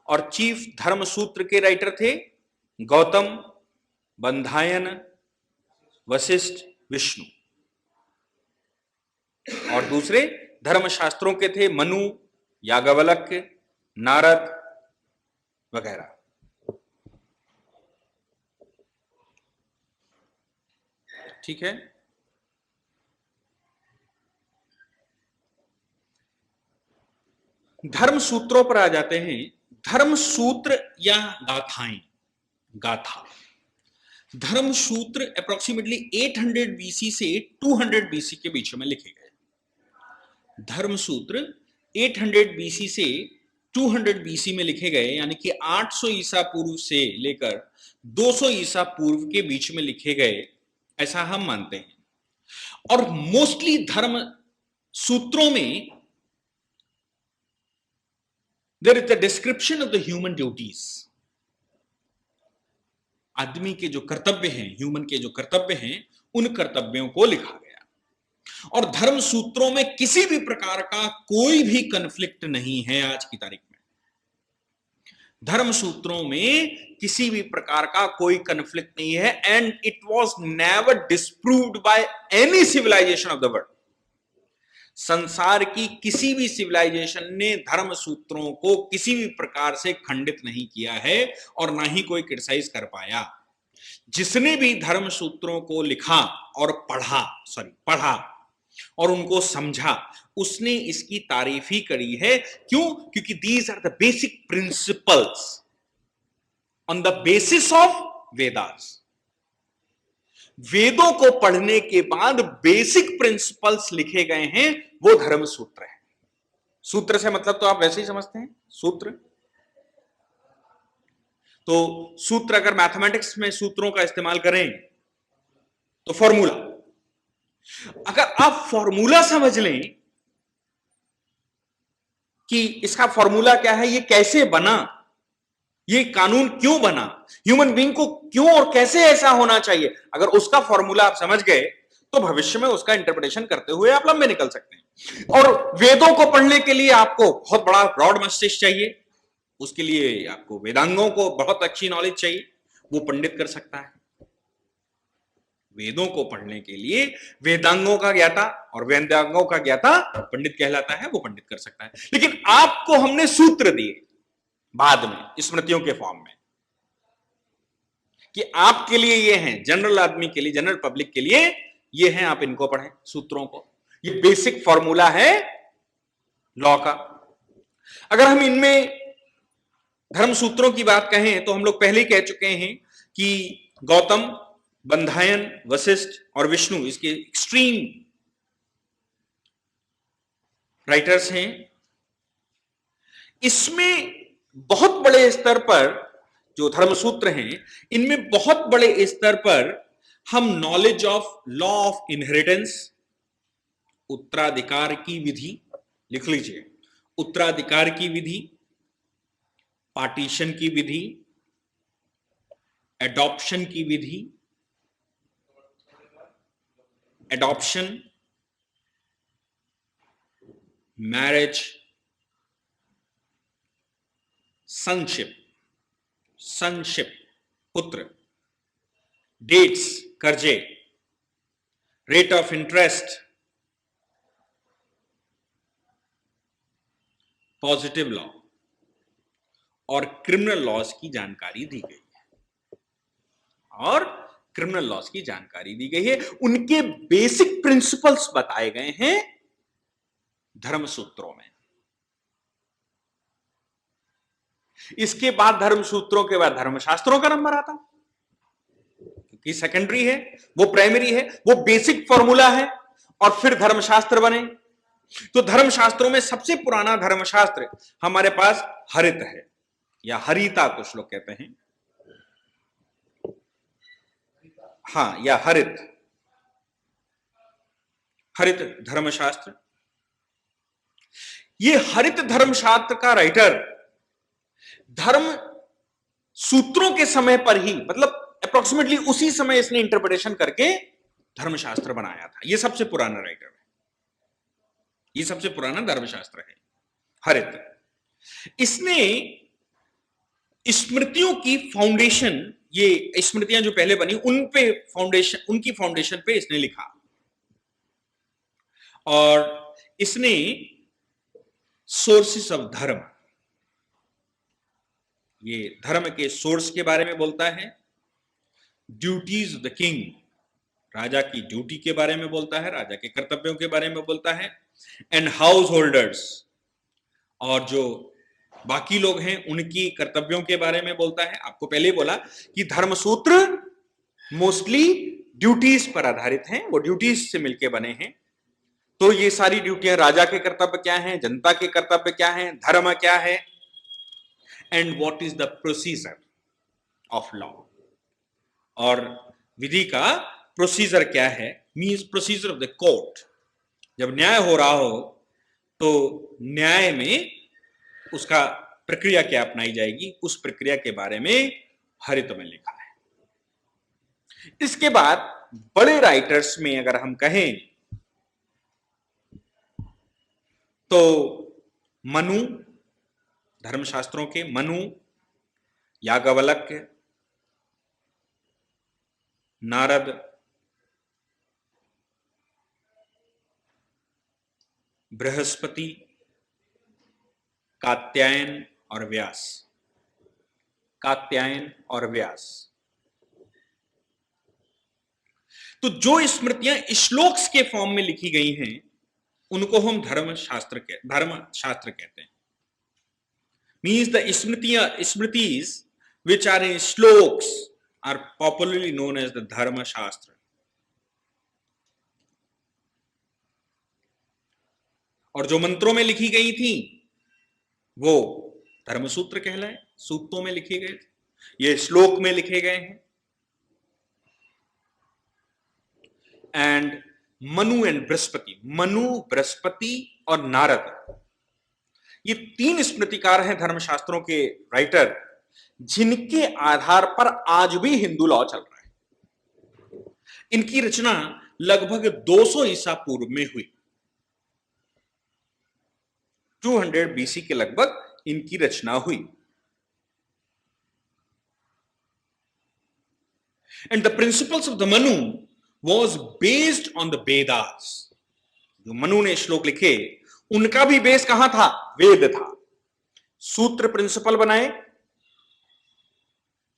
और चीफ धर्म सूत्र के राइटर थे गौतम, बंधायन, वशिष्ठ, विष्णु। और दूसरे धर्मशास्त्रों के थे मनु, याज्ञवल्क्य, नारद वगैरह। ठीक है। धर्म सूत्रों पर आ जाते हैं। धर्म सूत्र या गाथाएं, गाथा, धर्म सूत्र अप्रोक्सीमेटली 800 बीसी से 200 बीसी के बीच में लिखे गए। धर्म सूत्र 800 बीसी से 200 बीसी में लिखे गए, यानी कि 800 ईसा पूर्व से लेकर 200 ईसा पूर्व के बीच में लिखे गए, ऐसा हम मानते हैं। और मोस्टली धर्म सूत्रों में there is the description of the human duties, आदमी के जो कर्तव्य हैं, ह्यूमन के जो कर्तव्य हैं, उन कर्तव्यों को लिखा गया। और धर्म सूत्रों में किसी भी प्रकार का कोई भी कन्फ्लिक्ट नहीं है आज की तारीख में। धर्म सूत्रों में किसी भी प्रकार का कोई कन्फ्लिक्ट नहीं है, and it was never disproved by any civilisation of the world. संसार की किसी भी सिविलाइजेशन ने धर्म सूत्रों को किसी भी प्रकार से खंडित नहीं किया है और ना ही कोई क्रिटिसाइज कर पाया। जिसने भी धर्म सूत्रों को लिखा और पढ़ा और उनको समझा, उसने इसकी तारीफ ही करी है। क्यों? क्योंकि these are the basic principles on the basis of Vedas. वेदों को पढ़ने के बाद बेसिक प्रिंसिपल्स लिखे गए हैं, वो धर्म सूत्र है। सूत्र से मतलब तो आप वैसे ही समझते हैं, सूत्र। तो सूत्र, अगर मैथमेटिक्स में सूत्रों का इस्तेमाल करें तो फॉर्मूला। अगर आप फॉर्मूला समझ लें कि इसका फॉर्मूला क्या है, ये कैसे बना, ये कानून क्यों बना, ह्यूमन बीइंग को क्यों और कैसे ऐसा होना चाहिए, अगर उसका फॉर्मूला आप समझ गए तो भविष्य में उसका इंटरप्रिटेशन करते हुए आप लंबे निकल सकते हैं। और वेदों को पढ़ने के लिए आपको बहुत बड़ा ब्रॉड मस्तिष्क चाहिए, उसके लिए आपको वेदांगों को बहुत अच्छी नॉलेज चाहिए, वो पंडित कर सकता है। वेदों को पढ़ने के लिए वेदांगों का ज्ञाता, और वेदांगों का ज्ञाता पंडित कहलाता है, वो पंडित कर सकता है। लेकिन आपको हमने सूत्र दिए बाद में स्मृतियों के फॉर्म में कि आपके लिए ये हैं, जनरल आदमी के लिए, जनरल पब्लिक के लिए ये हैं, आप इनको पढ़ें सूत्रों को। ये बेसिक फॉर्मूला है लॉ का। अगर हम इनमें धर्म सूत्रों की बात कहें तो हम लोग पहले ही कह चुके हैं कि गौतम, बंधायन, वशिष्ठ और विष्णु इसके एक्सट्रीम राइटर्स हैं। इसमें बहुत बड़े स्तर पर जो धर्म सूत्र हैं, इनमें बहुत बड़े स्तर पर हम knowledge of law of inheritance, उत्तराधिकार की विधि, लिख लीजिए, उत्तराधिकार की विधि, पार्टीशन की विधि, एडॉप्शन की विधि, एडॉप्शन, मैरिज, संशिप पुत्र, डेट्स कर्जे, rate of interest, positive law और क्रिमिनल लॉज की जानकारी दी गई है। और क्रिमिनल लॉज की जानकारी दी गई है, उनके बेसिक प्रिंसिपल्स बताए गए हैं धर्म सूत्रों में। इसके बाद धर्म सूत्रों के बाद धर्मशास्त्रों का नंबर आता, क्योंकि सेकेंडरी है, वो प्राइमरी है, वो बेसिक फॉर्मूला है, और फिर धर्मशास्त्र बने। तो धर्मशास्त्रों में सबसे पुराना धर्मशास्त्र हमारे पास हरित है, या हरिता कुछ लोग कहते हैं, हां, या हरित धर्मशास्त्र। ये हरित धर्मशास्त्र का राइटर धर्म सूत्रों के समय पर ही, मतलब अप्रोक्सीमेटली उसी समय इसने इंटरप्रिटेशन करके धर्मशास्त्र बनाया था। ये सबसे पुराना राइटर है, ये सबसे पुराना धर्मशास्त्र है हरित। इसने स्मृतियों की फाउंडेशन, ये स्मृतियां जो पहले बनी उन पे फाउंडेशन, उनकी फाउंडेशन पे इसने लिखा, और इसने सोर्सेस ऑफ धर्म, ये धर्म के सोर्स के बारे में बोलता है, ड्यूटीज ऑफ द किंग, राजा की ड्यूटी के बारे में बोलता है, राजा के कर्तव्यों के बारे में बोलता है, एंड हाउस होल्डर्स, और जो बाकी लोग हैं उनकी कर्तव्यों के बारे में बोलता है। आपको पहले ही बोला कि धर्मसूत्र मोस्टली ड्यूटीज पर आधारित हैं, वो ड्यूटीज से मिलके बने हैं। तो ये सारी ड्यूटियां, राजा के कर्तव्य क्या हैं, जनता के कर्तव्य क्या हैं, धर्म क्या है, and what is the procedure of law, और विधि का प्रोसीजर क्या है, means procedure of the court. जब न्याय हो रहा हो तो न्याय में उसका प्रक्रिया क्या अपनाई जाएगी, उस प्रक्रिया के बारे में हरित में लिखा है। इसके बाद बड़े राइटर्स में अगर हम कहें तो मनु, धर्मशास्त्रों के मनु, याज्ञवल्क्य, नारद, बृहस्पति, कात्यायन और व्यास। कात्यायन और व्यास। तो जो स्मृतियां श्लोक्स के फॉर्म में लिखी गई हैं उनको हम धर्मशास्त्र कहते हैं। Means the smritis which are in shlokas are popularly known as the धर्मशास्त्र। और जो मंत्रों में लिखी गई थी वो धर्मसूत्र कहलाए, सूक्तों में लिखे गए थे, ये श्लोक में लिखे गए हैं। एंड मनु एंड बृहस्पति, मनु, बृहस्पति और नारद, ये तीन स्मृतिकार हैं धर्मशास्त्रों के राइटर, जिनके आधार पर आज भी हिंदू लॉ चल रहा है। इनकी रचना लगभग 200 ईसा पूर्व में हुई। 200 BC के लगभग इनकी रचना हुई। And the principles of the Manu was based on the Vedas. जो मनु ने श्लोक लिखे उनका भी बेस कहां था? वेद था। सूत्र प्रिंसिपल बनाए,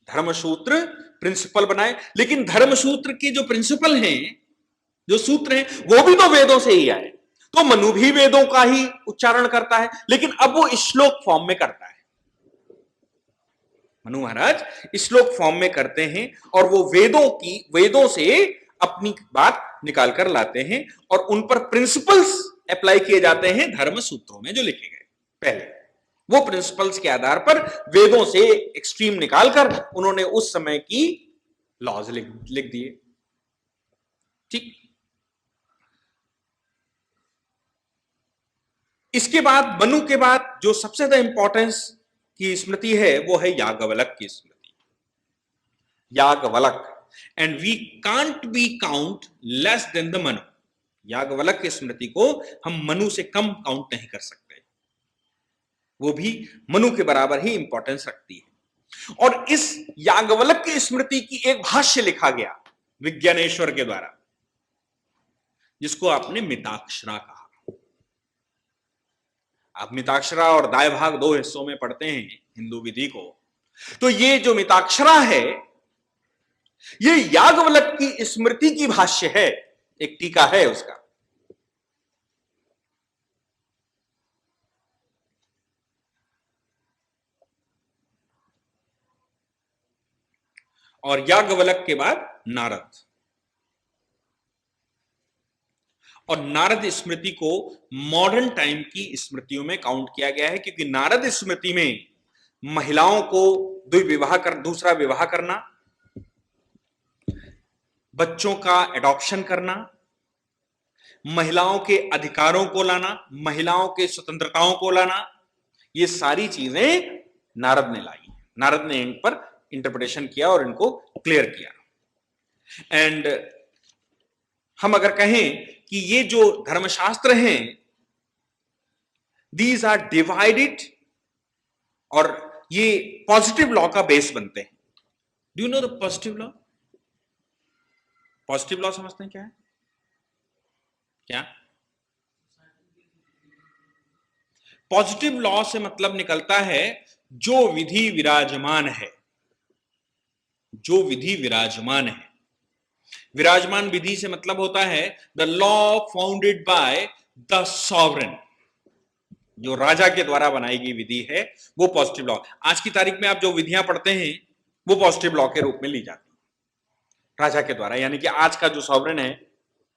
धर्मसूत्र प्रिंसिपल बनाए, लेकिन धर्मसूत्र के जो प्रिंसिपल हैं, जो सूत्र हैं, वो भी तो वेदों से ही आए। तो मनु भी वेदों का ही उच्चारण करता है, लेकिन अब वो श्लोक फॉर्म में करता है। मनु महाराज श्लोक फॉर्म में करते हैं और वो वेदों से अपनी बात निकाल कर लाते हैं और उन पर प्रिंसिपल्स अप्लाई किए जाते हैं धर्म सूत्रों में जो लिखे गए पहले। वो प्रिंसिपल्स के आधार पर वेदों से एक्सट्रीम निकालकर उन्होंने उस समय की लॉज लिख दिए। ठीक। इसके बाद मनु के बाद जो सबसे ज्यादा इंपॉर्टेंस की स्मृति है वो है याज्ञवल्क्य की स्मृति। Yajnavalkya, and we can't be count less than the Manu. Yajnavalkya की स्मृति को हम मनु से कम काउंट नहीं कर सकते, वो भी मनु के बराबर ही इंपॉर्टेंस रखती है। और इस याज्ञवल्क्य की स्मृति की एक भाष्य लिखा गया विज्ञानेश्वर के द्वारा, जिसको आपने मिताक्षरा कहा। आप मिताक्षरा और दायभाग दो हिस्सों में पढ़ते हैं हिंदू विधि को, तो ये जो मिताक्षरा है ये याज्ञवल्क्य की स्मृति की भाष्य है, एक टीका है उसका। और याज्ञवल्क्य के बाद नारद, और नारद स्मृति को मॉडर्न टाइम की स्मृतियों में काउंट किया गया है, क्योंकि नारद स्मृति में महिलाओं को दूसरा विवाह करना, बच्चों का एडॉप्शन करना, महिलाओं के अधिकारों को लाना, महिलाओं के स्वतंत्रताओं को लाना, ये सारी चीजें नारद ने लाई। नारद ने इन पर इंटरप्रिटेशन किया और इनको क्लियर किया। एंड हम अगर कहें कि ये जो धर्मशास्त्र हैं, दीज आर डिवाइडेड, और ये पॉजिटिव लॉ का बेस बनते हैं। Do you know the positive law? Positive law समझते हैं क्या है? क्या पॉजिटिव लॉ से मतलब निकलता है जो विधि विराजमान है, जो विधि विराजमान है। विराजमान विधि से मतलब होता है the law founded by the sovereign, जो राजा के द्वारा बनाई गई विधि है वो पॉजिटिव लॉ। आज की तारीख में आप जो विधियां पढ़ते हैं वो पॉजिटिव लॉ के रूप में ली जाती है, राजा के द्वारा, यानी कि आज का जो सॉवरेन है,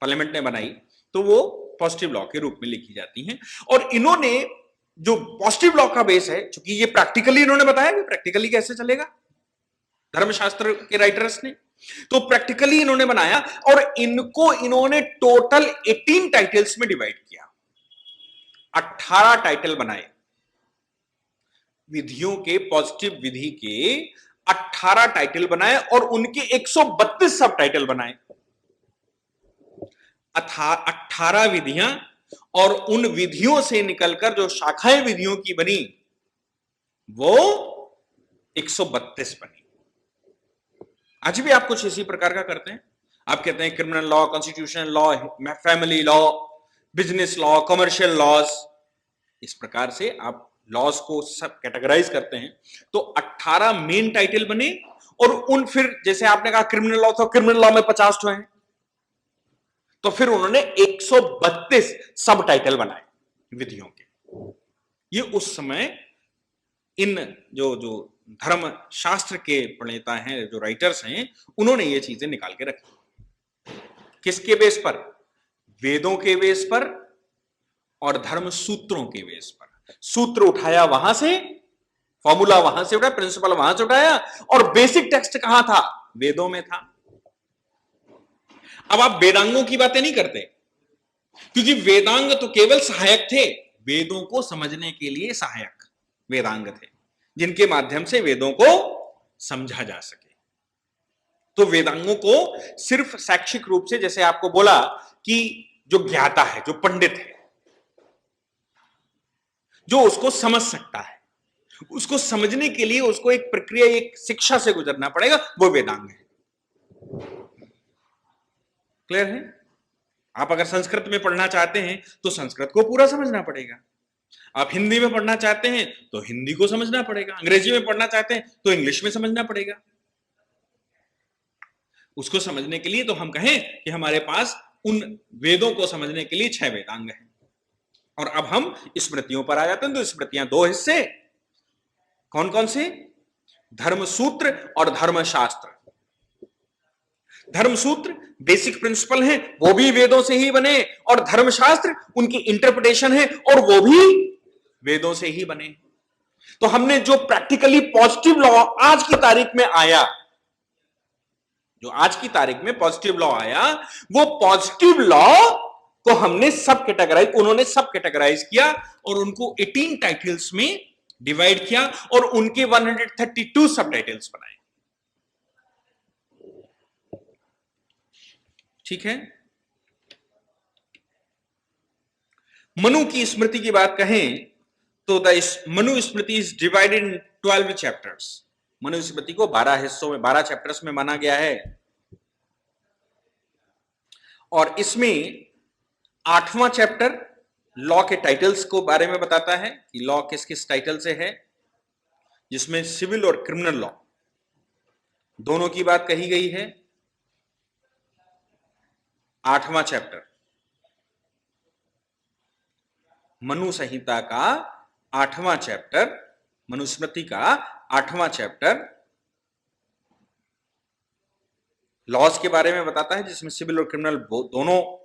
पार्लियामेंट ने बनाई, तो वो पॉजिटिव लॉ के रूप में लिखी जाती हैं। और इन्होंने जो पॉजिटिव लॉ का बेस है, क्योंकि ये प्रैक्टिकली इन्होंने बताया कि प्रैक्टिकली कैसे चलेगा, धर्मशास्त्र के राइटर्स ने, तो प्रैक्टिकली इन्होंने बनाया और इनको इन्होंने टोटल 18 टाइटल्स में डिवाइड किया। 18 टाइटल बनाए विधियों के, पॉजिटिव विधि के 18 टाइटल बनाए और उनके 132 सब टाइटल बनाए। 18 विधियां और उन विधियों से निकलकर जो शाखाएं विधियों की बनी वो 132 बनी। आज भी आप कुछ इसी प्रकार का करते हैं। आप कहते हैं criminal law, constitutional law, family law, business law, commercial laws, इस प्रकार से आप लॉज को सब कैटेगराइज करते हैं। तो 18 मेन टाइटल बने और उन फिर जैसे आपने कहा क्रिमिनल लॉ, तो क्रिमिनल लॉ में 50 तो हैं, तो फिर उन्होंने 132 सब टाइटल बनाए विधियों के। ये उस समय इन जो धर्म शास्त्र के प्रणेता हैं, जो राइटर्स हैं, उन्होंने ये चीजें निकाल के रखी। किसके बेस पर? वेदों के बेस पर और धर्म सूत्रों के बेस पर। सूत्र उठाया वहां से, फॉर्मूला वहां से उठाया, प्रिंसिपल वहां से उठाया, और बेसिक टेक्स्ट कहां था? वेदों में था। अब आप वेदांगों की बातें नहीं करते, क्योंकि वेदांग तो केवल सहायक थे, वेदों को समझने के लिए सहायक वेदांग थे, जिनके माध्यम से वेदों को समझा जा सके। तो वेदांगों को सिर्फ शैक्षिक रूप से, जैसे आपको बोला कि जो ज्ञाता है, जो पंडित है, जो उसको समझ सकता है, उसको समझने के लिए उसको एक प्रक्रिया, एक शिक्षा से गुजरना पड़ेगा, वो वेदांग है। क्लियर है? आप अगर संस्कृत में पढ़ना चाहते हैं तो संस्कृत को पूरा समझना पड़ेगा। आप हिंदी में पढ़ना चाहते हैं तो हिंदी को समझना पड़ेगा। अंग्रेजी में पढ़ना चाहते हैं तो इंग्लिश में समझना पड़ेगा। उसको समझने के लिए तो हम कहें कि हमारे पास उन वेदों को समझने के लिए 6 वेदांग हैं। और अब हम स्मृतियों पर आ जाते हैं। तो स्मृतियां 2 हिस्से, कौन कौन से? धर्मसूत्र और धर्मशास्त्र। धर्मसूत्र बेसिक प्रिंसिपल हैं, वो भी वेदों से ही बने, और धर्मशास्त्र उनकी इंटरप्रिटेशन है, और वो भी वेदों से ही बने। तो हमने जो प्रैक्टिकली पॉजिटिव लॉ आज की तारीख में आया, जो आज की तारीख में पॉजिटिव लॉ आया, वो पॉजिटिव लॉ को हमने सब कैटेगराइज, उन्होंने सब कैटेगराइज किया और उनको 18 टाइटल्स में डिवाइड किया और उनके 132 सब टाइटल्स बनाए। ठीक है? मनु की स्मृति की बात कहें तो Manusmriti is divided in 12 chapters. Manusmriti को 12 हिस्सों में, 12 चैप्टर्स में माना गया है, और इसमें 8वां चैप्टर लॉ के टाइटल्स को बारे में बताता है कि लॉ किस किस टाइटल से है, जिसमें सिविल और क्रिमिनल लॉ दोनों की बात कही गई है। 8वां चैप्टर मनु संहिता का 8वां चैप्टर, मनुस्मृति का 8वां चैप्टर लॉज के बारे में बताता है, जिसमें सिविल और क्रिमिनल दोनों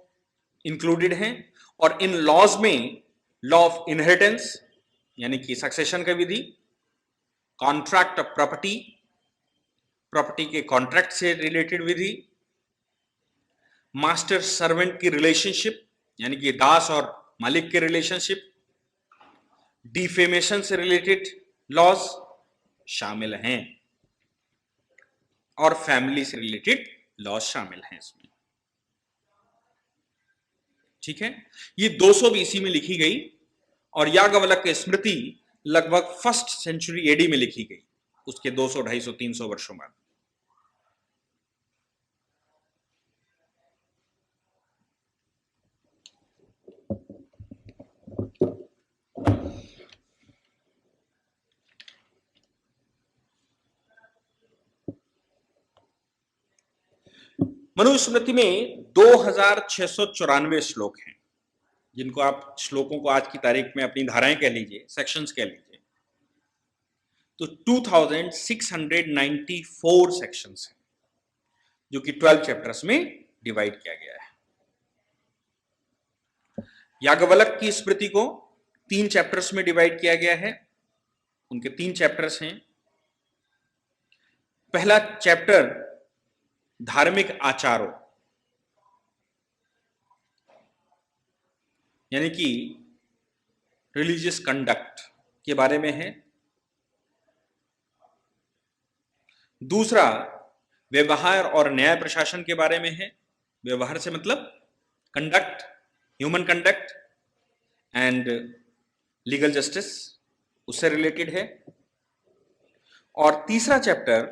इंक्लूडेड हैं। और इन लॉज में लॉ ऑफ इनहेरिटेंस यानी कि सक्सेशन का विधि, कॉन्ट्रैक्ट ऑफ प्रॉपर्टी, प्रॉपर्टी के कॉन्ट्रैक्ट से रिलेटेड विधि, मास्टर सर्वेंट की रिलेशनशिप यानी कि दास और मालिक के रिलेशनशिप, डिफेमेशन से रिलेटेड लॉज शामिल हैं, और फैमिली से रिलेटेड लॉज शामिल हैं इसमें। ठीक है? ये 200 BC में लिखी गई और याज्ञवल्क्य की स्मृति लगभग 1st सेंचुरी एडी में लिखी गई, उसके 200, 250, 300 वर्षों बाद। मनुस्मृति में 2694 श्लोक हैं, जिनको आप श्लोकों को आज की तारीख में अपनी धाराएं कह लीजिए, सेक्शंस कह लीजिए। तो 2694 सेक्शंस हैं, जो कि 12 चैप्टर्स में डिवाइड किया गया है। याज्ञवल्क्य की स्मृति को 3 चैप्टर्स में डिवाइड किया गया है। उनके 3 चैप्टर्स हैं। पहला चैप्टर धार्मिक आचारों यानी कि रिलीजियस कंडक्ट के बारे में है। दूसरा व्यवहार और न्याय प्रशासन के बारे में है। व्यवहार से मतलब conduct, human conduct, and legal justice उससे रिलेटेड है, और तीसरा चैप्टर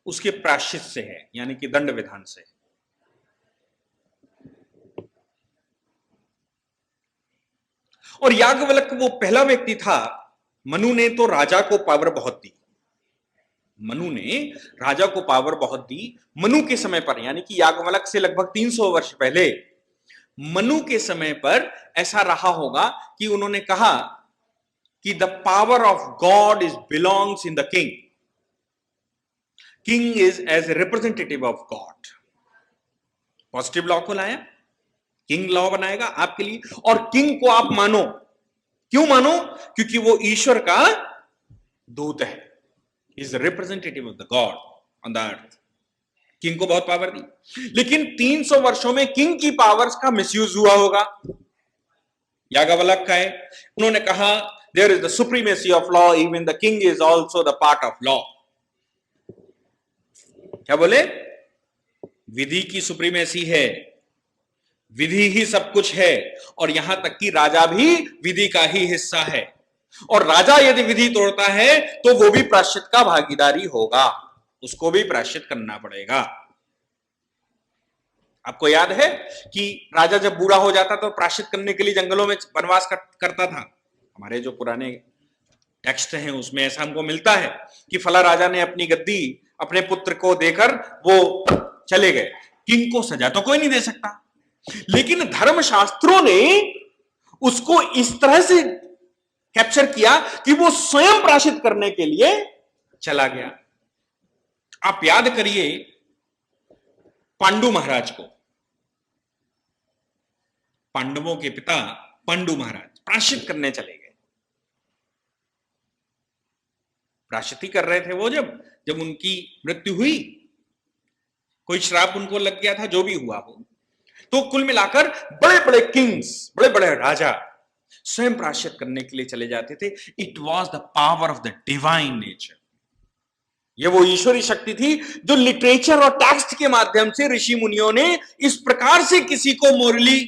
उसके प्रायश्चित से है, यानी कि दंड विधान से। और याज्ञवल्क वो पहला व्यक्ति था, मनु ने तो राजा को पावर बहुत दी, मनु ने राजा को पावर बहुत दी। मनु के समय पर, यानी कि याज्ञवल्क से लगभग 300 वर्ष पहले, मनु के समय पर ऐसा रहा होगा कि उन्होंने कहा कि the power of God is belongs in the king, king is as a representative of God. Positive law को लाया, किंग लॉ बनाएगा आपके लिए, और किंग को आप मानो। क्यों मानो? क्योंकि वो ईश्वर का दूत है, is representative of the God on the earth. King को बहुत पावर दी, लेकिन 300 वर्षों में किंग की पावर्स का मिसयूज हुआ होगा। याज्ञवल्क का है, उन्होंने कहा there is the supremacy of law, even the king is also the part of law. क्या बोले? विधि की सुप्रीमेसी है, विधि ही सब कुछ है, और यहां तक कि राजा भी विधि का ही हिस्सा है, और राजा यदि विधि तोड़ता है तो वो भी प्रायश्चित का भागीदारी होगा, उसको भी प्रायश्चित करना पड़ेगा। आपको याद है कि राजा जब बूढ़ा हो जाता तो प्रायश्चित करने के लिए जंगलों में वनवास करता था। हमारे जो पुराने टेक्स्ट हैं उसमें ऐसा हमको मिलता है कि फला राजा ने अपनी गद्दी अपने पुत्र को देकर वो चले गए। किंग को सजा तो कोई नहीं दे सकता, लेकिन धर्मशास्त्रों ने उसको इस तरह से कैप्चर किया कि वो स्वयं प्रायश्चित करने के लिए चला गया। आप याद करिए पांडु महाराज को, पांडवों के पिता पांडु महाराज प्रायश्चित करने चले गए। प्रायश्चित कर रहे थे वो जब उनकी मृत्यु हुई, कोई श्राप उनको लग गया था, जो भी हुआ हो। तो कुल मिलाकर बड़े बड़े किंग्स, बड़े बड़े राजा स्वयं प्रायश्चित करने के लिए चले जाते थे। It was the power of the divine nature. ये वो ईश्वरी शक्ति थी जो लिटरेचर और टेक्स्ट के माध्यम से ऋषि मुनियों ने इस प्रकार से किसी को मोरली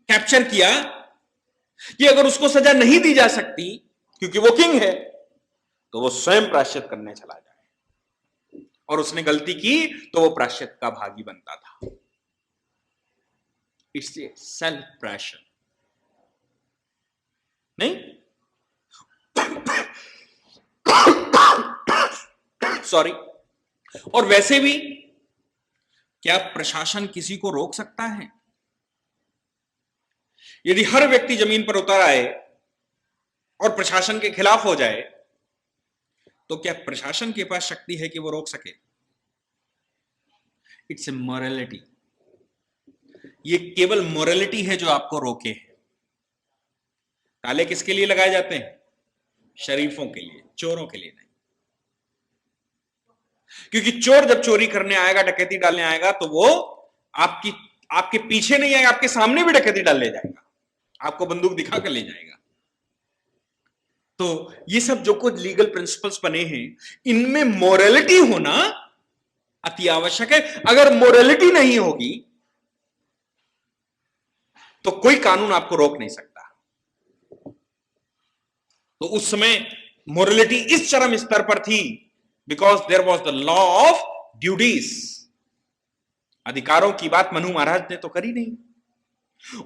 कैप्चर किया कि अगर उसको सजा नहीं दी जा सकती क्योंकि वो किंग है, तो वो स्वयं प्रायश्चित करने चला जाए, और उसने गलती की तो वो प्रायश्चित का भागी बनता था। इट्स ए सेल्फ प्रायश्चित नहीं। सॉरी। और वैसे भी क्या प्रशासन किसी को रोक सकता है? यदि हर व्यक्ति जमीन पर उतर आए और प्रशासन के खिलाफ हो जाए, तो क्या प्रशासन के पास शक्ति है कि वो रोक सके? It's a morality. ये केवल मोरालिटी है जो आपको रोके है। ताले किसके लिए लगाए जाते हैं? शरीफों के लिए, चोरों के लिए नहीं। क्योंकि चोर जब चोरी करने आएगा, डकैती डालने आएगा, तो वो आपके पीछे नहीं आएगा, आपके सामने भी डकैती डाल ले जाएगा, आपको बंदूक दिखा कर ले जाएगा। तो ये सब जो कुछ लीगल प्रिंसिपल्स बने हैं, इनमें मोरालिटी होना अति आवश्यक है। अगर मोरालिटी नहीं होगी तो कोई कानून आपको रोक नहीं सकता। तो उस समय मोरालिटी इस चरम स्तर पर थी because there was the law of duties. अधिकारों की बात मनु महाराज ने तो करी नहीं,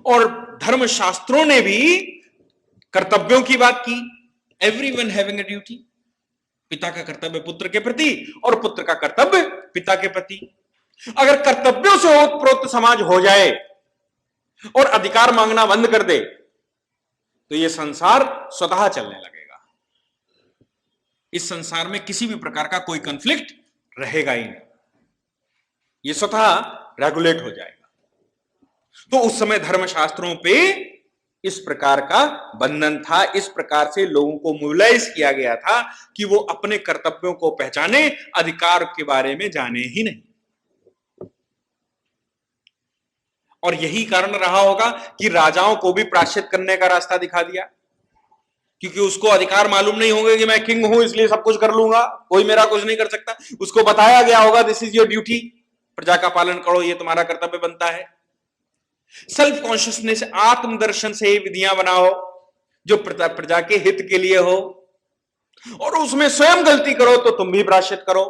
और धर्मशास्त्रों ने भी कर्तव्यों की बात की। Everyone having a duty. पिता का कर्तव्य पुत्र के प्रति और पुत्र का कर्तव्य पिता के प्रति। अगर कर्तव्यों से ओतप्रोत समाज हो जाए और अधिकार मांगना बंद कर दे तो यह संसार स्वतः चलने लगेगा। इस संसार में किसी भी प्रकार का कोई कॉन्फ्लिक्ट रहेगा ही नहीं, यह स्वतः रेगुलेट हो जाएगा। तो उस समय धर्मशास्त्रों पे इस प्रकार का बंधन था, इस प्रकार से लोगों को मोबिलाइज किया गया था कि वो अपने कर्तव्यों को पहचाने, अधिकार के बारे में जाने ही नहीं। और यही कारण रहा होगा कि राजाओं को भी प्रायश्चित करने का रास्ता दिखा दिया, क्योंकि उसको अधिकार मालूम नहीं होंगे कि मैं किंग हूं इसलिए सब कुछ कर लूंगा, कोई मेरा कुछ नहीं कर सकता। उसको बताया गया होगा दिस इज योर ड्यूटी, प्रजा का पालन करो, ये तुम्हारा कर्तव्य बनता है। सेल्फ कॉन्शियसनेस, आत्मदर्शन से विधियां बनाओ जो प्रजा के हित के लिए हो, और उसमें स्वयं गलती करो तो तुम भी प्रायश्चित करो।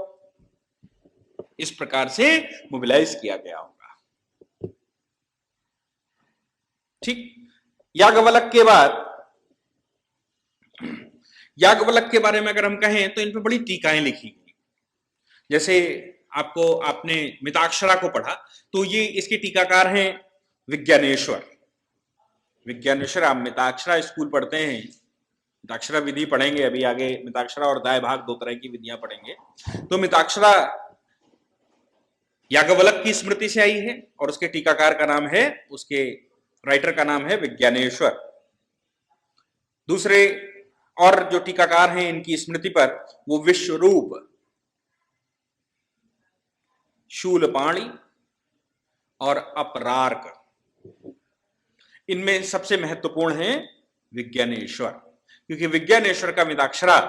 इस प्रकार से मोबिलाइज किया गया होगा। ठीक। याज्ञवल्क्य के बाद, याज्ञवल्क्य के बारे में अगर हम कहें तो इन पर बड़ी टीकाएं लिखी गई। जैसे आपने मिताक्षरा को पढ़ा तो ये इसके टीकाकार हैं विज्ञानेश्वर। विज्ञानेश्वर, आप मिताक्षरा स्कूल पढ़ते हैं, मिताक्षरा विधि पढ़ेंगे अभी आगे, मिताक्षरा और दाय भाग दो तरह की विधियां पढ़ेंगे। तो मिताक्षरा याज्ञवल्क्य की स्मृति से आई है और उसके टीकाकार का नाम है, उसके राइटर का नाम है विज्ञानेश्वर। दूसरे और जो टीकाकार हैं इनकी स्मृति पर वो विश्वरूप, शूलपाणी और अपरार्क, इनमें सबसे महत्वपूर्ण है विज्ञानेश्वर, क्योंकि विज्ञानेश्वर का मिताक्षरा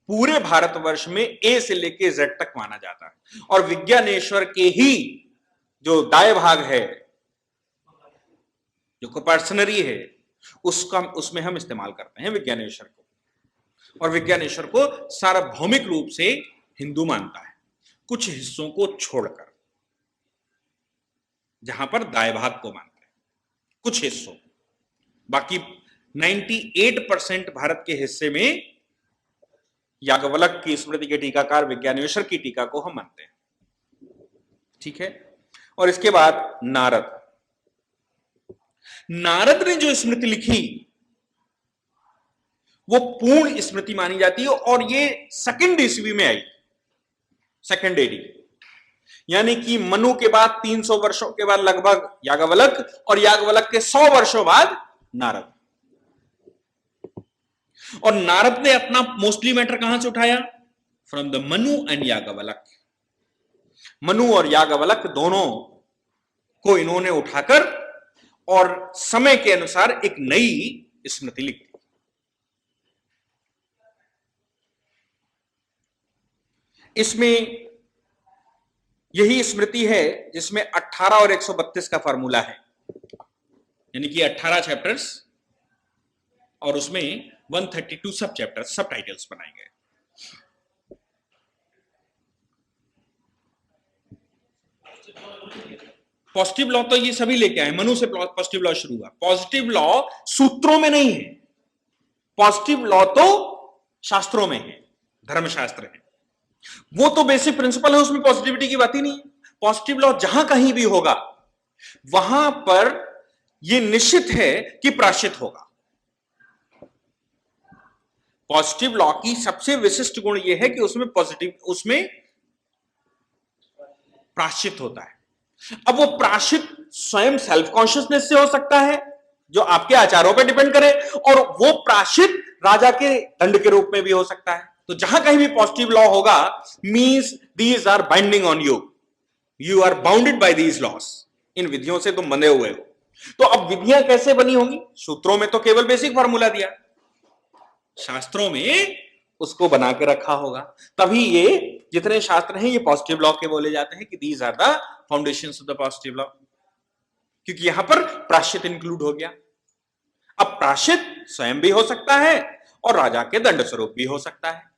पूरे भारतवर्ष में ए से लेके जेड तक माना जाता है। और विज्ञानेश्वर के ही जो दाय भाग है, जो कोपर्सनरी है, उसमें हम इस्तेमाल करते हैं विज्ञानेश्वर को। और विज्ञानेश्वर को सार्वभौमिक रूप से हिंदू मानता है, कुछ हिस्सों को छोड़कर, जहां पर दाय भाग को मानते हैं कुछ हिस्सों, बाकी 98% भारत के हिस्से में याज्ञवल्क्य की स्मृति के टीकाकार विज्ञानेश्वर की टीका को हम मानते हैं। ठीक है। और इसके बाद नारद, नारद ने जो स्मृति लिखी वो पूर्ण स्मृति मानी जाती है, और ये सेकंड ईस्वी में आई, सेकंड एडी, यानी कि मनु के बाद 300 वर्षों के बाद लगभग याज्ञवल्क्य, और याज्ञवल्क्य के 100 वर्षों बाद नारद। और नारद ने अपना मोस्टली मैटर कहां से उठाया? From the Manu and Yajnavalkya. Manu और याज्ञवल्क्य दोनों को इन्होंने उठाकर और समय के अनुसार एक नई स्मृति लिख दी। इसमें यही स्मृति है जिसमें 18 और 132 का फार्मूला है, यानी कि 18 चैप्टर्स और उसमें 132 सब चैप्टर्स, सब टाइटल्स बनाए गए। पॉजिटिव लॉ तो ये सभी लेके आए, मनु से पॉजिटिव लॉ शुरू हुआ। पॉजिटिव लॉ सूत्रों में नहीं है, पॉजिटिव लॉ तो शास्त्रों में है, धर्मशास्त्र है, वो तो बेसिक प्रिंसिपल है, उसमें पॉजिटिविटी की बात ही नहीं है। पॉजिटिव लॉ जहां कहीं भी होगा वहां पर यह निश्चित है कि प्रायश्चित होगा। पॉजिटिव लॉ की सबसे विशिष्ट गुण यह है कि उसमें प्रायश्चित होता है। अब वो प्रायश्चित स्वयं सेल्फ कॉन्शियसनेस से हो सकता है, जो आपके आचारों पर डिपेंड करे, और वो प्रायश्चित राजा के दंड के रूप में भी हो सकता है। तो जहां कहीं भी पॉजिटिव लॉ होगा means these are binding on you, you are bounded by these laws, इन विधियों से तुम बंधे हुए हो। तो अब विधियां कैसे बनी होंगी? सूत्रों में तो केवल बेसिक फार्मूला दिया, शास्त्रों में उसको बना के रखा होगा, तभी ये जितने शास्त्र हैं ये पॉजिटिव लॉ के बोले जाते हैं कि these are the foundations of the positive law, क्योंकि यहां पर प्रायश्चित इंक्लूड हो गया। अब प्रायश्चित स्वयं भी हो सकता है और राजा के दंड स्वरूप भी हो सकता है।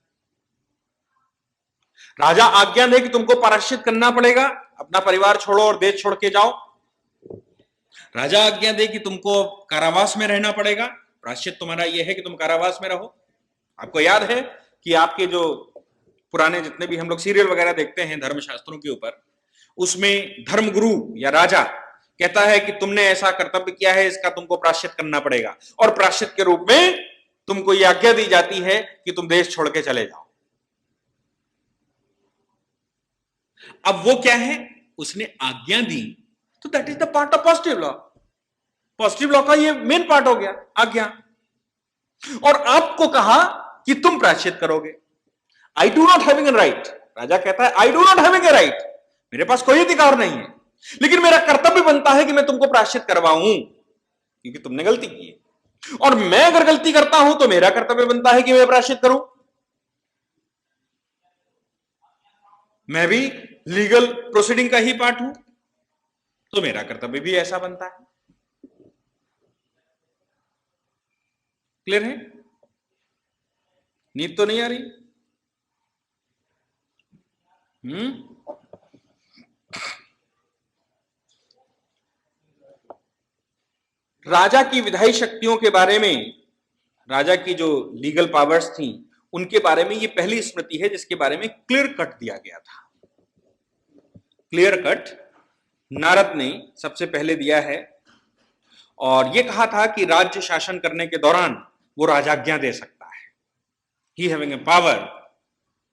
राजा आज्ञा दे कि तुमको प्रायश्चित करना पड़ेगा, अपना परिवार छोड़ो और देश छोड़ के जाओ। राजा आज्ञा दे कि तुमको कारावास में रहना पड़ेगा, प्रायश्चित तुम्हारा यह है कि तुम कारावास में रहो। आपको याद है कि आपके जो पुराने जितने भी हम लोग सीरियल वगैरह देखते हैं धर्मशास्त्रों के ऊपर, उसमें धर्मगुरु या राजा कहता है कि तुमने ऐसा कर्तव्य किया है, इसका तुमको प्रायश्चित करना पड़ेगा, और प्रायश्चित के रूप में तुमको यह आज्ञा दी जाती है कि तुम देश छोड़ के चले जाओ। अब वो क्या है? उसने आज्ञा दी, तो that is the part of positive law. Positive law का ये मेन पार्ट हो गया, आज्ञा। और आपको कहा कि तुम प्रायश्चित करोगे। I do not having a right, राजा कहता है I do not having a right, मेरे पास कोई अधिकार नहीं है, लेकिन मेरा कर्तव्य बनता है कि मैं तुमको प्रायश्चित करवाऊं, क्योंकि तुमने गलती की है। और मैं अगर गलती करता हूं तो मेरा कर्तव्य बनता है कि मैं प्रायश्चित करूं। मैं भी लीगल प्रोसीडिंग का ही पार्ट हूं, तो मेरा कर्तव्य भी ऐसा बनता है। क्लियर है? नींद तो नहीं आ रही? राजा की विधायी शक्तियों के बारे में, राजा की जो लीगल पावर्स थी उनके बारे में ये पहली स्मृति है जिसके बारे में क्लियर कट दिया गया था। क्लियर कट नारद ने सबसे पहले दिया है और यह कहा था कि राज्य शासन करने के दौरान वो राजाज्ञा दे सकता है। He having a power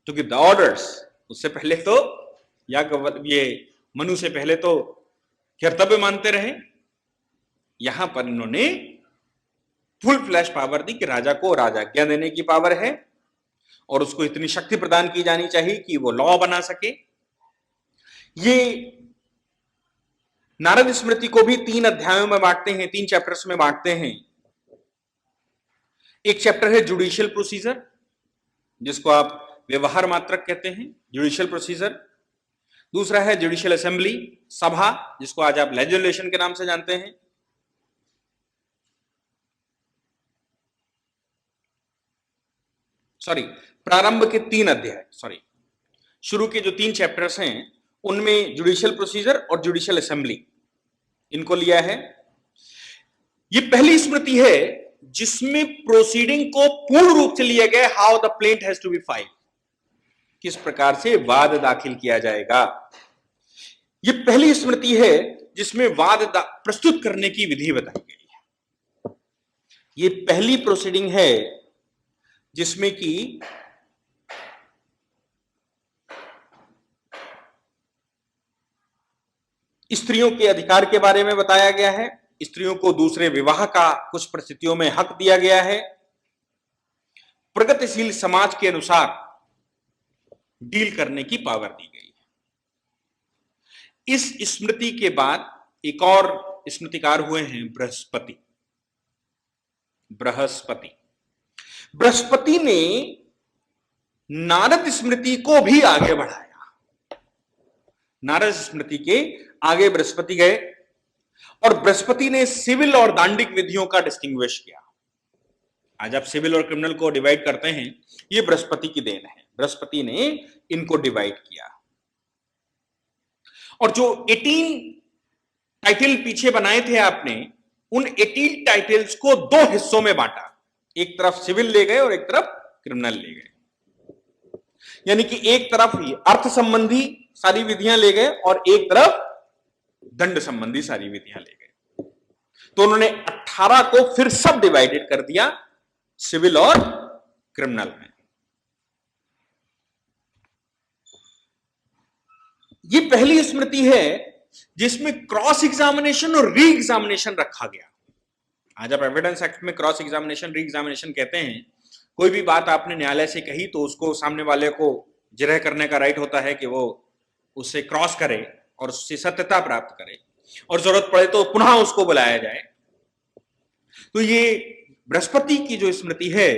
to give the orders. उससे पहले तो ये मनु से पहले तो कर्तव्य मानते रहे। यहां पर इन्होंने फुल फ्लैश पावर दी कि राजा को राजाज्ञा देने की पावर है और उसको इतनी शक्ति प्रदान की जानी चाहिए कि वो लॉ बना सके। ये नारद स्मृति को भी 3 अध्यायों में बांटते हैं, 3 चैप्टर्स में बांटते हैं। एक चैप्टर है जुडिशियल प्रोसीजर, जिसको आप व्यवहार मात्रक कहते हैं, जुडिशियल प्रोसीजर। दूसरा है जुडिशियल असेंबली, सभा, जिसको आज आप लेजिस्लेशन के नाम से जानते हैं। प्रारंभ के 3 अध्याय, शुरू के जो 3 चैप्टर्स हैं उनमें जुडिशियल प्रोसीजर और जुडिशियल असेंबली इनको लिया है। ये पहली स्मृति है जिसमें प्रोसीडिंग को पूर्ण रूप से लिया गया, how the plaint has to be file, किस प्रकार से वाद दाखिल किया जाएगा। ये पहली स्मृति है जिसमें वाद प्रस्तुत करने की विधि बताई गई है। ये पहली प्रोसीडिंग है जिसमें कि स्त्रियों के अधिकार के बारे में बताया गया है। स्त्रियों को दूसरे विवाह का कुछ परिस्थितियों में हक दिया गया है। प्रगतिशील समाज के अनुसार डील करने की पावर दी गई है। इस स्मृति के बाद एक और स्मृतिकार हुए हैं बृहस्पति। बृहस्पति ने नारद स्मृति को भी आगे बढ़ाया। नारद स्मृति के आगे बृहस्पति गए और बृहस्पति ने सिविल और दांडिक विधियों का डिस्टिंग्विश किया। आज आप सिविल और क्रिमिनल को डिवाइड करते हैं, ये बृहस्पति की देन है। बृहस्पति ने इनको डिवाइड किया और जो 18 टाइटल पीछे बनाए थे आपने, उन 18 टाइटल्स को 2 हिस्सों में बांटा। एक तरफ सिविल ले गए और एक तरफ क्रिमिनल ले गए। यानी कि एक तरफ अर्थ संबंधी सारी विधियां ले गए और एक तरफ दंड संबंधी सारी विधियां ले गए। तो उन्होंने 18 को फिर सब डिवाइडेड कर दिया सिविल और क्रिमिनल में। ये पहली स्मृति है जिसमें क्रॉस एग्जामिनेशन और री एग्जामिनेशन रखा गया। आज आप एविडेंस एक्ट में क्रॉस एग्जामिनेशन, री एग्जामिनेशन कहते हैं। कोई भी बात आपने न्यायालय से कही तो उसको सामने वाले को जिरह करने का राइट होता है कि वो उससे क्रॉस करे और उससे सत्यता प्राप्त करे और जरूरत पड़े तो पुनः उसको बुलाया जाए। तो ये बृहस्पति की जो स्मृति है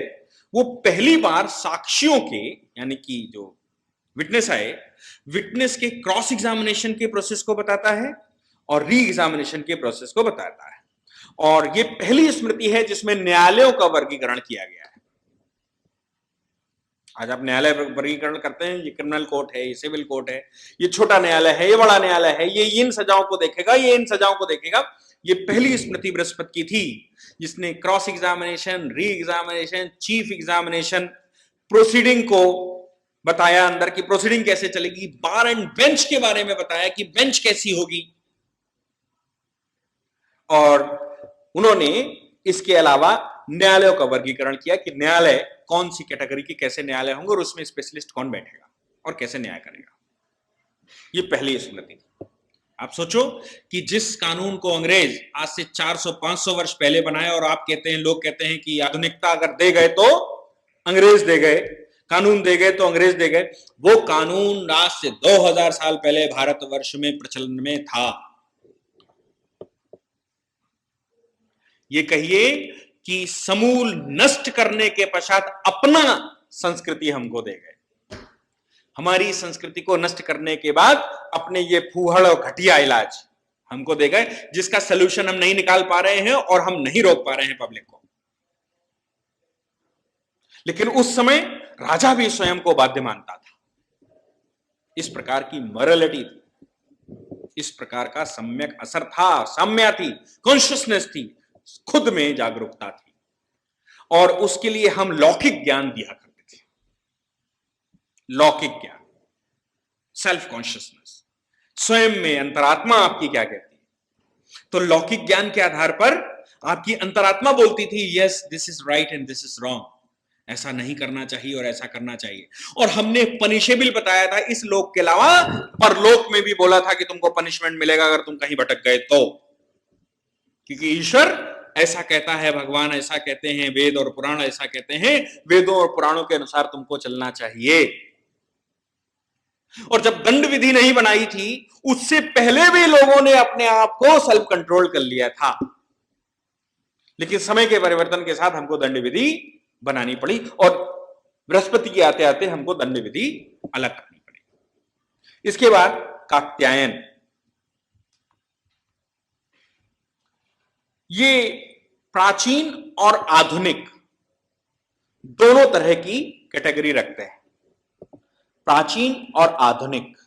वो पहली बार साक्षियों के, यानी कि जो विटनेस आए, विटनेस के क्रॉस एग्जामिनेशन के प्रोसेस को बताता है और री एग्जामिनेशन के प्रोसेस को बताता है। और ये पहली स्मृति है जिसमें न्यायालयों का वर्गीकरण किया गया है। आज आप न्यायालय वर्गीकरण करते हैं, ये क्रिमिनल कोर्ट है, ये सिविल कोर्ट है, ये छोटा न्यायालय है, ये बड़ा न्यायालय है, ये इन सजाओं को देखेगा, ये इन सजाओं को देखेगा। ये पहली स्मृति बृहस्पति की थी जिसने cross examination, re examination, chief examination, proceeding को बताया, अंदर की प्रोसीडिंग कैसे चलेगी, बार एंड बेंच के बारे में बताया कि बेंच कैसी होगी। और उन्होंने इसके अलावा न्यायालयों का वर्गीकरण किया कि न्यायालय कौन सी कैटेगरी के कैसे न्यायालय होंगे और उसमें स्पेशलिस्ट कौन बैठेगा और कैसे न्याय करेगा। ये पहली स्मृति। आप सोचो कि जिस कानून को अंग्रेज आज से 400-500 वर्ष पहले बनाए, और आप कहते हैं, लोग कहते हैं कि आधुनिकता अगर दे गए तो अंग्रेज दे गए, कानून दे गए तो अंग्रेज दे गए। वो कानून आज से 2000 साल पहले भारतवर्ष में प्रचलन में था। ये कहिए कि समूल नष्ट करने के पश्चात अपना संस्कृति हमको दे गए। हमारी संस्कृति को नष्ट करने के बाद अपने ये फूहड़ और घटिया इलाज हमको दे गए, जिसका सोल्यूशन हम नहीं निकाल पा रहे हैं और हम नहीं रोक पा रहे हैं पब्लिक को। लेकिन उस समय राजा भी स्वयं को बाध्य मानता था। इस प्रकार की मॉरलिटी थी, इस प्रकार का सम्यक असर था, साम्या थी, कॉन्शियसनेस थी, खुद में जागरूकता थी। और उसके लिए हम लौकिक ज्ञान दिया करते थे। लौकिक ज्ञान, सेल्फ कॉन्शियसनेस, स्वयं में अंतरात्मा आपकी क्या कहती है। तो लौकिक ज्ञान के आधार पर आपकी अंतरात्मा बोलती थी yes this is right and this is wrong, ऐसा नहीं करना चाहिए और ऐसा करना चाहिए। और हमने पनिशेबल बताया था इस लोक के अलावा परलोक में भी बोला था कि तुमको पनिशमेंट मिलेगा अगर तुम कहीं भटक गए तो, क्योंकि ईश्वर ऐसा कहता है, भगवान ऐसा कहते हैं, वेद और पुराण ऐसा कहते हैं, वेदों और पुराणों के अनुसार तुमको चलना चाहिए। और जब दंड विधि नहीं बनाई थी उससे पहले भी लोगों ने अपने आप को सेल्फ कंट्रोल कर लिया था, लेकिन समय के परिवर्तन के साथ हमको दंड विधि बनानी पड़ी और बृहस्पति के आते आते हमको दंड विधि अलग करनी पड़ी। इसके बाद कात्यायन, ये प्राचीन और आधुनिक दोनों तरह की कैटेगरी रखते हैं। प्राचीन और आधुनिक।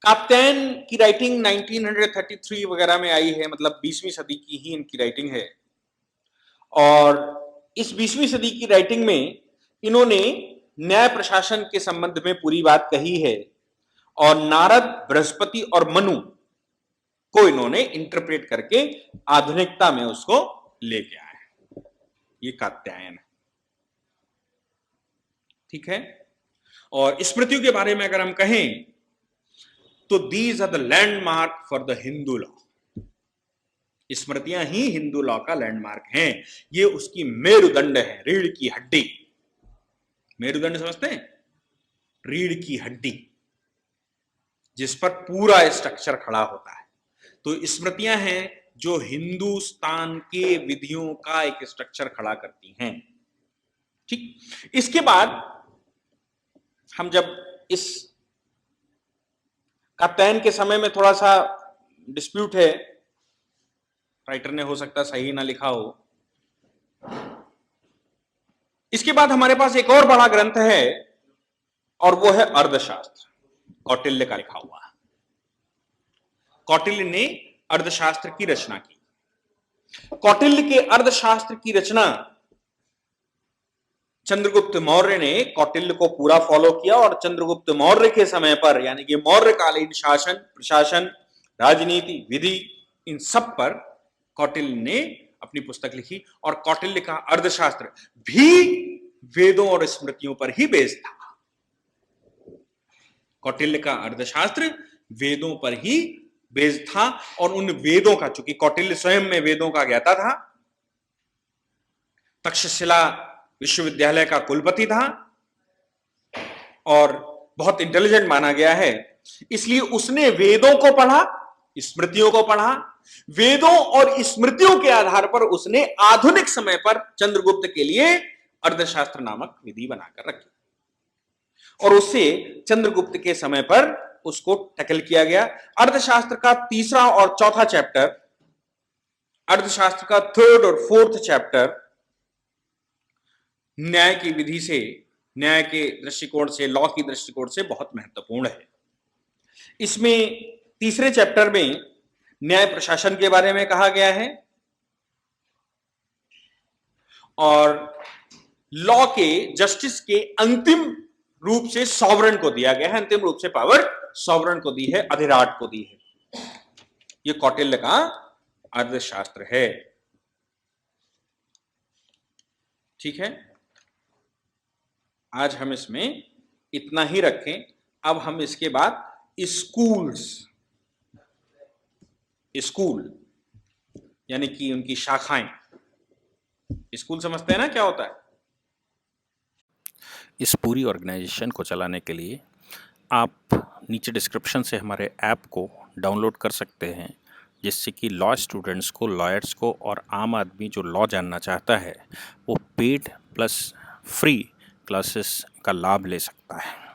कात्यायन की राइटिंग 1933 वगैरह में आई है, मतलब 20वीं सदी की ही इनकी राइटिंग है। और इस 20वीं सदी की राइटिंग में इन्होंने न्याय प्रशासन के संबंध में पूरी बात कही है और नारद, बृहस्पति और मनु को इन्होंने इंटरप्रेट करके आधुनिकता में उसको लेके आए। ये कात्यायन है, ठीक है। और स्मृतियों के बारे में अगर हम कहें तो these are the landmark for the Hindu law. स्मृतियां ही हिंदू लॉ का लैंडमार्क हैं। ये उसकी मेरुदंड है, रीढ़ की हड्डी। मेरुदंड समझते हैं? रीढ़ की हड्डी जिस पर पूरा स्ट्रक्चर खड़ा होता है। तो स्मृतियां हैं जो हिंदुस्तान के विधियों का एक स्ट्रक्चर खड़ा करती हैं, ठीक। इसके बाद हम जब इस कात्यायन के समय में थोड़ा सा डिस्प्यूट है, राइटर ने हो सकता सही ना लिखा हो। इसके बाद हमारे पास एक और बड़ा ग्रंथ है और वो है अर्थशास्त्र, कौटिल्य का लिखा हुआ। कौटिल्य ने अर्थशास्त्र की रचना की। कौटिल्य के अर्थशास्त्र की रचना चंद्रगुप्त मौर्य ने कौटिल्य को पूरा फॉलो किया और चंद्रगुप्त मौर्य के समय पर, यानी कि मौर्यकालीन शासन, प्रशासन, राजनीति, विधि, इन सब पर कौटिल्य ने अपनी पुस्तक लिखी। और कौटिल्य का अर्थशास्त्र भी वेदों और स्मृतियों पर ही बेस्ड था। कौटिल्य का अर्थशास्त्र वेदों पर ही बेस्ड था और उन वेदों का, चूंकि कौटिल्य स्वयं में वेदों का ज्ञाता था, तक्षशिला विश्वविद्यालय का कुलपति था और बहुत इंटेलिजेंट माना गया है, इसलिए उसने वेदों को पढ़ा, स्मृतियों को पढ़ा। वेदों और स्मृतियों के आधार पर उसने आधुनिक समय पर चंद्रगुप्त के लिए अर्थशास्त्र नामक विधि बनाकर रखी और उससे चंद्रगुप्त के समय पर उसको टैकल किया गया। अर्थशास्त्र का तीसरा और चौथा चैप्टर, अर्थशास्त्र का थर्ड और फोर्थ चैप्टर न्याय की विधि से, न्याय के दृष्टिकोण से, लॉ की दृष्टिकोण से बहुत महत्वपूर्ण है। इसमें तीसरे चैप्टर में न्याय प्रशासन के बारे में कहा गया है और लॉ के, जस्टिस के अंतिम रूप से सॉवरेन को दिया गया है, अंतिम रूप से पावर सॉवरेन को दी है, अधिराट को दी है। यह कौटिल्य का अर्थशास्त्र है, ठीक है। आज हम इसमें इतना ही रखें। अब हम इसके बाद स्कूल्स, स्कूल यानी कि उनकी शाखाएं, स्कूल समझते हैं ना क्या होता है? इस पूरी ऑर्गेनाइजेशन को चलाने के लिए आप नीचे डिस्क्रिप्शन से हमारे ऐप को डाउनलोड कर सकते हैं, जिससे कि लॉ स्टूडेंट्स को, लॉयर्स को और आम आदमी जो लॉ जानना चाहता है वो पेड प्लस फ्री क्लासेस का लाभ ले सकता है।